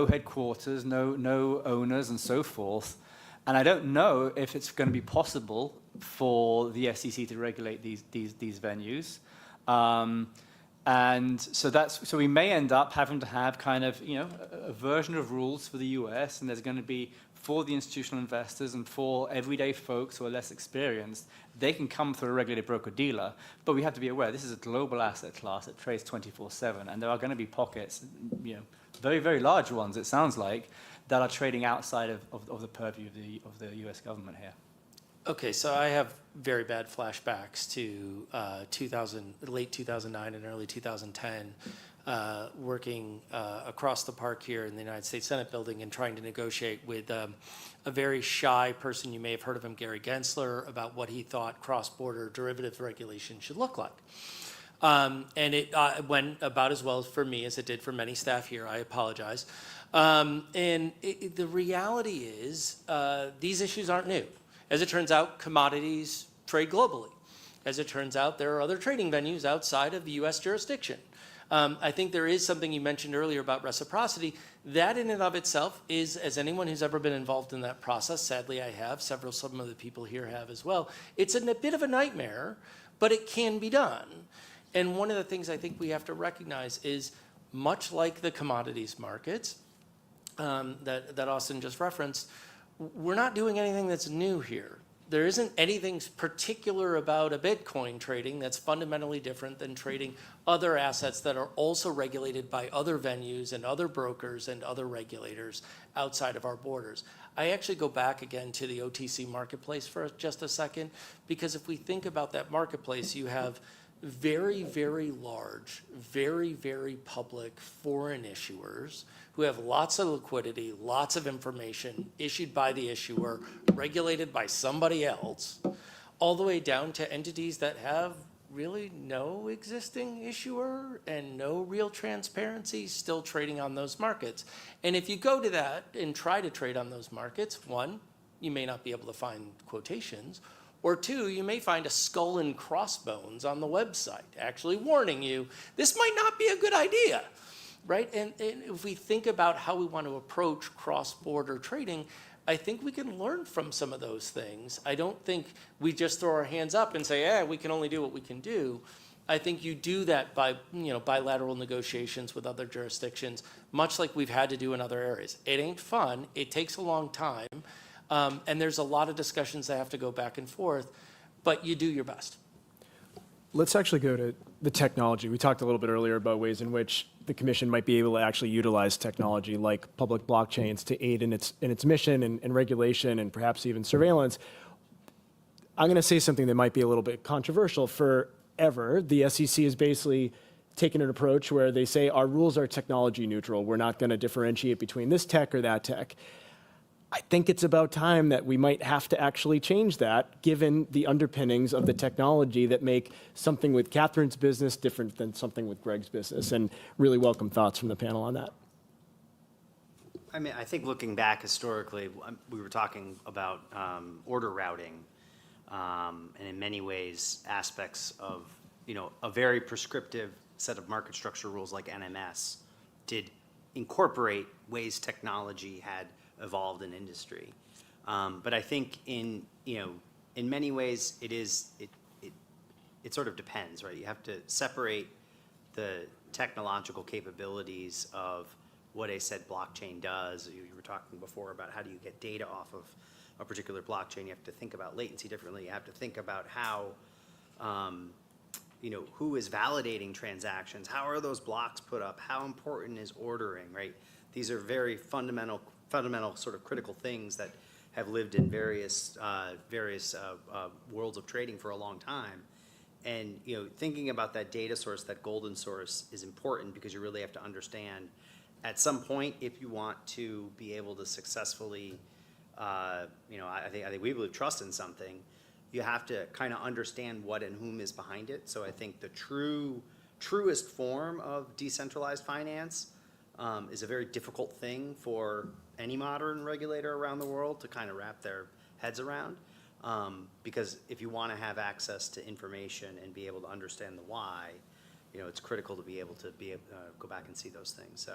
headquarters, no owners, and so forth. And I don't know if it's going to be possible for the SEC to regulate these venues. And so we may end up having to have kind of a version of rules for the US, and there's going to be for the institutional investors and for everyday folks who are less experienced. They can come through a regulated broker-dealer, but we have to be aware this is a global asset class that trades 24/7, and there are going to be pockets, very, very large ones, it sounds like, that are trading outside of the purview of the US government here. Okay, so I have very bad flashbacks to late 2009 and early 2010, working across the park here in the United States Senate building and trying to negotiate with a very shy person, you may have heard of him, Gary Gensler, about what he thought cross-border derivative regulation should look like. And it went about as well for me as it did for many staff here. I apologize. The reality is these issues aren't new. As it turns out, commodities trade globally. As it turns out, there are other trading venues outside of the US jurisdiction. I think there is something you mentioned earlier about reciprocity. That in and of itself is, as anyone who's ever been involved in that process, sadly I have, some of the people here have as well, it's a bit of a nightmare, but it can be done. And one of the things I think we have to recognize is, much like the commodities markets that Austin just referenced, we're not doing anything that's new here. There isn't anything particular about a Bitcoin trading that's fundamentally different than trading other assets that are also regulated by other venues and other brokers and other regulators outside of our borders. I actually go back again to the OTC marketplace for just a second, because if we think about that marketplace, you have very, very large, very, very public foreign issuers who have lots of liquidity, lots of information issued by the issuer, regulated by somebody else, all the way down to entities that have really no existing issuer and no real transparency still trading on those markets. And if you go to that and try to trade on those markets, one, you may not be able to find quotations, or two, you may find a skull and crossbones on the website actually warning you, this might not be a good idea, right? And if we think about how we want to approach cross-border trading, I think we can learn from some of those things. I don't think we just throw our hands up and say, we can only do what we can do. I think you do that by bilateral negotiations with other jurisdictions, much like we've had to do in other areas. It ain't fun. It takes a long time. And there's a lot of discussions that have to go back and forth, but you do your best. Let's actually go to the technology. We talked a little bit earlier about ways in which the commission might be able to actually utilize technology like public blockchains to aid in its mission and regulation and perhaps even surveillance. I'm going to say something that might be a little bit controversial. Forever, the SEC has basically taken an approach where they say our rules are technology neutral. We're not going to differentiate between this tech or that tech. I think it's about time that we might have to actually change that, given the underpinnings of the technology that make something with Catherine's business different than something with Greg's business. And really welcome thoughts from the panel on that. I mean, I think looking back historically, we were talking about order routing, and in many ways, aspects of a very prescriptive set of market structure rules like NMS did incorporate ways technology had evolved in industry. But I think in many ways it sort of depends, right? You have to separate the technological capabilities of what a said blockchain does. You were talking before about how do you get data off of a particular blockchain. You have to think about latency differently. You have to think about how who is validating transactions? How are those blocks put up? How important is ordering, right? These are very fundamental sort of critical things that have lived in various worlds of trading for a long time. And thinking about that data source, that golden source, is important because you really have to understand at some point, if you want to be able to successfully, I think we believe trust in something, you have to kind of understand what and whom is behind it. So I think the truest form of decentralized finance is a very difficult thing for any modern regulator around the world to kind of wrap their heads around. Because if you want to have access to information and be able to understand the why, it's critical to be able to go back and see those things. So,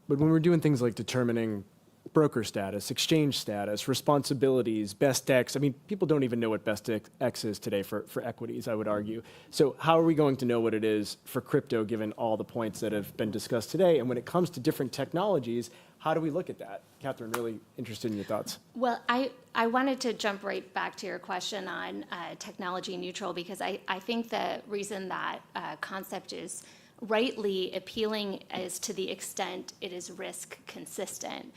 But when we're doing things like determining broker status, exchange status, responsibilities, best X, I mean, people don't even know what best X is today for equities, I would argue. So how are we going to know what it is for crypto, given all the points that have been discussed today? And when it comes to different technologies, how do we look at that? Catherine, really interested in your thoughts. Well, I wanted to jump right back to your question on technology neutral, because I think the reason that concept is rightly appealing is to the extent it is risk consistent.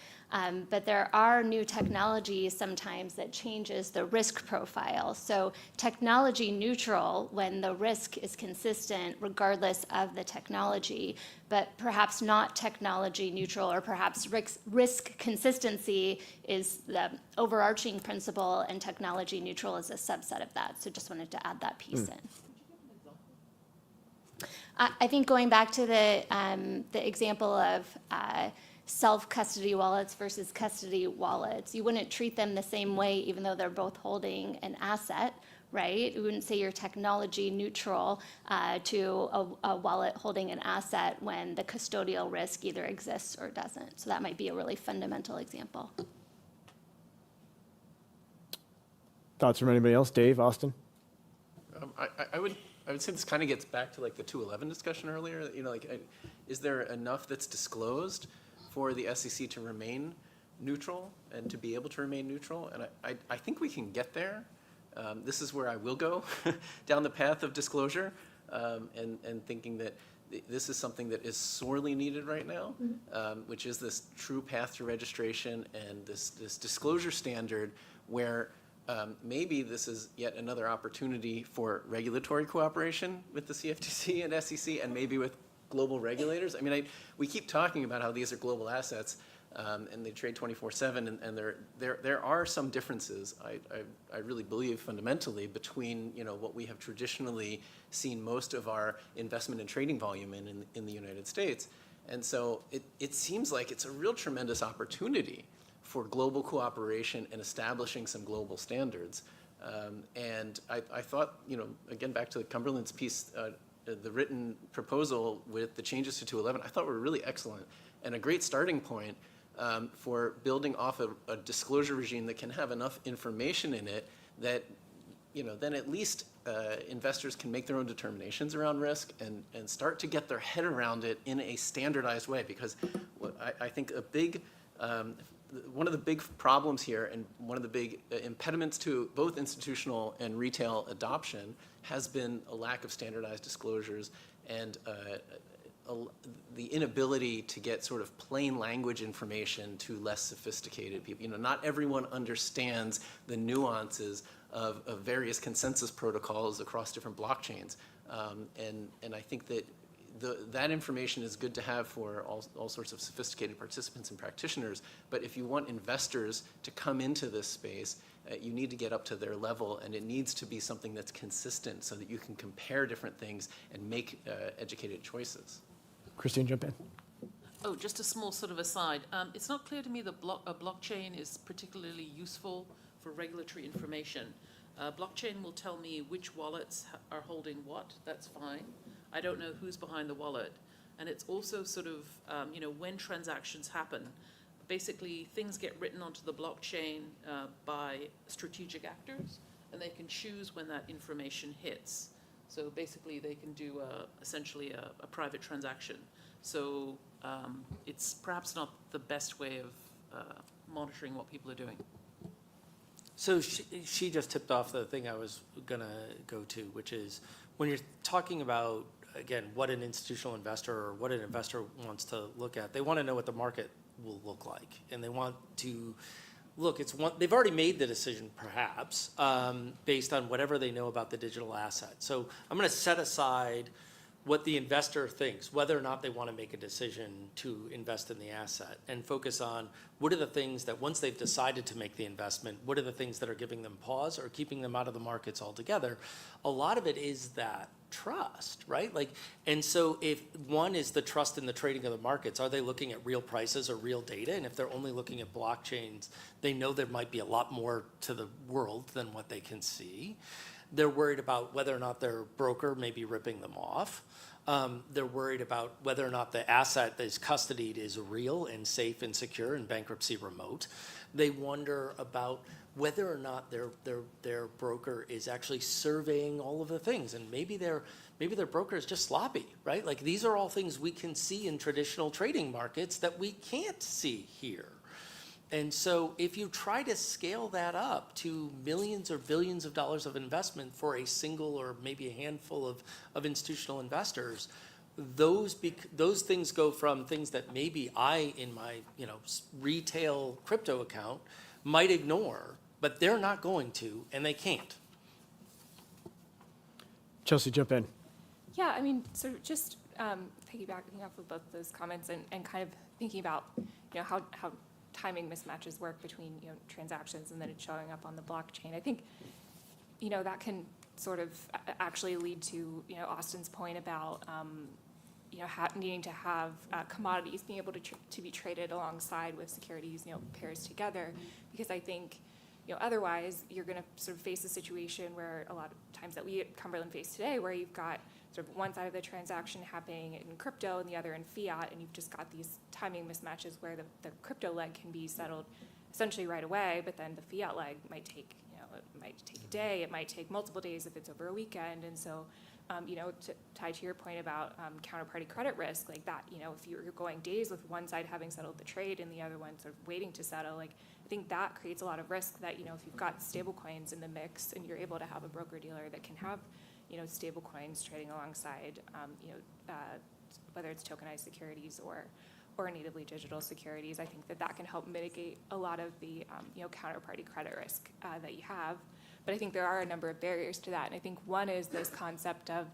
But there are new technologies sometimes that changes the risk profile. So technology neutral when the risk is consistent regardless of the technology, but perhaps not technology neutral, or perhaps risk consistency is the overarching principle and technology neutral is a subset of that. So just wanted to add that piece in. I think going back to the example of self-custody wallets versus custody wallets, you wouldn't treat them the same way even though they're both holding an asset, right? You wouldn't say you're technology neutral to a wallet holding an asset when the custodial risk either exists or doesn't. So that might be a really fundamental example. Thoughts from anybody else? Dave, Austin? I would say this kind of gets back to like the 211 discussion earlier. Is there enough that's disclosed for the SEC to remain neutral and to be able to remain neutral? And I think we can get there. This is where I will go down the path of disclosure and thinking that this is something that is sorely needed right now, which is this true path to registration and this disclosure standard where maybe this is yet another opportunity for regulatory cooperation with the CFTC and SEC and maybe with global regulators. I mean, we keep talking about how these are global assets. and they trade 24/7, and there are some differences, I really believe fundamentally, between what we have traditionally seen most of our investment and trading volume in the United States. And so it seems like it's a real tremendous opportunity for global cooperation and establishing some global standards. And I thought, again, back to Cumberland's piece, the written proposal with the changes to 211, I thought were really excellent and a great starting point for building off a disclosure regime that can have enough information in it that, then at least investors can make their own determinations around risk and start to get their head around it in a standardized way. Because I think one of the big problems here and one of the big impediments to both institutional and retail adoption has been a lack of standardized disclosures and the inability to get sort of plain language information to less sophisticated people. Not everyone understands the nuances of various consensus protocols across different blockchains. And I think that that information is good to have for all sorts of sophisticated participants and practitioners, but if you want investors to come into this space, you need to get up to their level, and it needs to be something that's consistent so that you can compare different things and make educated choices. Christine, jump in. Oh, just a small sort of aside. It's not clear to me that a blockchain is particularly useful for regulatory information. Blockchain will tell me which wallets are holding what. That's fine. I don't know who's behind the wallet. And it's also sort of, when transactions happen, basically things get written onto the blockchain by strategic actors, and they can choose when that information hits. So basically they can do essentially a private transaction. So it's perhaps not the best way of monitoring what people are doing. So she just tipped off the thing I was going to go to, which is when you're talking about, again, what an institutional investor or what an investor wants to look at, they want to know what the market will look like. And they want to look, they've already made the decision, perhaps, based on whatever they know about the digital asset. So I'm going to set aside what the investor thinks, whether or not they want to make a decision to invest in the asset, and focus on what are the things that once they've decided to make the investment, what are the things that are giving them pause or keeping them out of the markets altogether. A lot of it is that trust, right? And so if one is the trust in the trading of the markets, are they looking at real prices or real data? And if they're only looking at blockchains, they know there might be a lot more to the world than what they can see. They're worried about whether or not their broker may be ripping them off. They're worried about whether or not the asset that is custodied is real and safe and secure and bankruptcy remote. They wonder about whether or not their broker is actually surveying all of the things, and maybe their broker is just sloppy, right? These are all things we can see in traditional trading markets that we can't see here. And so if you try to scale that up to millions or billions of dollars of investment for a single or maybe a handful of institutional investors, those things go from things that maybe I, in my retail crypto account, might ignore, but they're not going to, and they can't. Chelsea, jump in. Yeah, I mean, so just piggybacking off of both of those comments and kind of thinking about, how timing mismatches work between, transactions and then it showing up on the blockchain. I think, that can sort of actually lead to, Austin's point about, needing to have commodities being able to be traded alongside with securities, pairs together, because I think, otherwise you're going to sort of face a situation where a lot of times that we at Cumberland face today, where you've got sort of one side of the transaction happening in crypto and the other in fiat, and you've just got these timing mismatches where the crypto leg can be settled essentially right away, but then the fiat leg might take, it might take a day, it might take multiple days if it's over a weekend, and so, to tie to your point about counterparty credit risk, like that, if you're going days with one side having settled the trade and the other one sort of waiting to settle, I think that creates a lot of risk that, if you've got stable coins in the mix and you're able to have a broker-dealer that can have, stable coins trading alongside, whether it's tokenized securities or or natively digital securities. I think that that can help mitigate a lot of the counterparty credit risk that you have. But I think there are a number of barriers to that. And I think one is this concept of,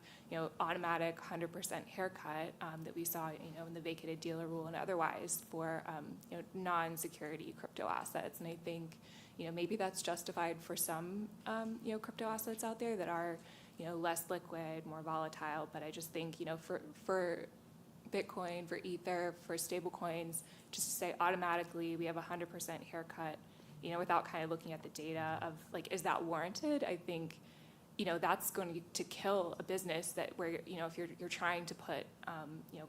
automatic 100% haircut that we saw, in the vacated dealer rule and otherwise for, non-security crypto assets. And I think, maybe that's justified for some, crypto assets out there that are, less liquid, more volatile. But I just think, for Bitcoin, for Ether, for stable coins, just to say automatically we have a 100% haircut, without kind of looking at the data of like, is that warranted? I think, that's going to kill a business that where, if you're trying to put,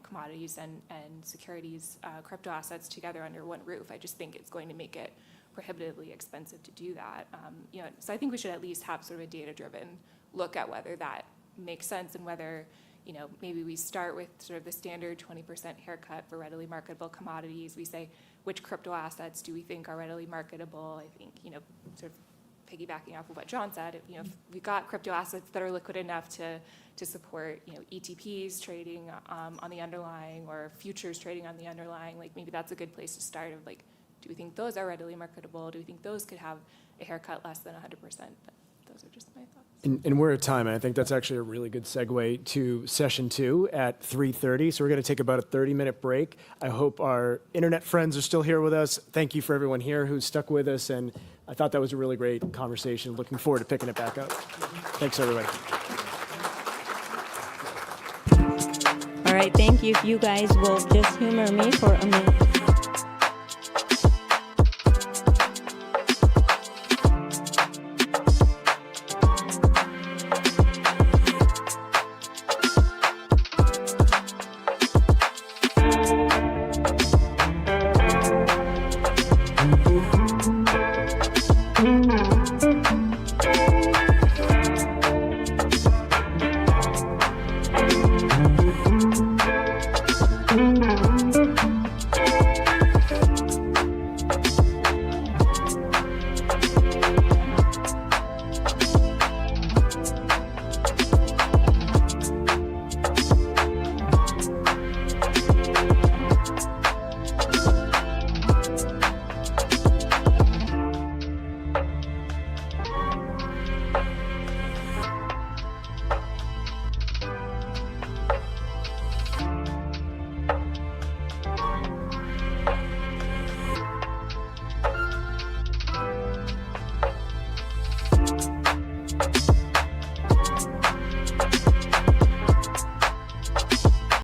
commodities and securities, crypto assets together under one roof, I just think it's going to make it prohibitively expensive to do that. So I think we should at least have sort of a data-driven look at whether that makes sense and whether, maybe we start with sort of the standard 20% haircut for readily marketable commodities. We say, which crypto assets do we think are readily marketable? I think, sort of piggybacking off of what John said, if we've got crypto assets that are liquid enough to support, ETPs trading on the underlying or futures trading on the underlying, like maybe that's a good place to start of like, do we think those are readily marketable? Do we think those could have a haircut less than 100%? But those are just my thoughts. And we're at time, and I think that's actually a really good segue to session 2 at 3:30. So we're going to take about a 30-minute break. I hope our internet friends are still here with us. Thank you for everyone here who's stuck with us, and I thought that was a really great conversation. Looking forward to picking it back up. Thanks, everybody. All right, thank you. If you guys will just humor me for a minute. Mm-hmm.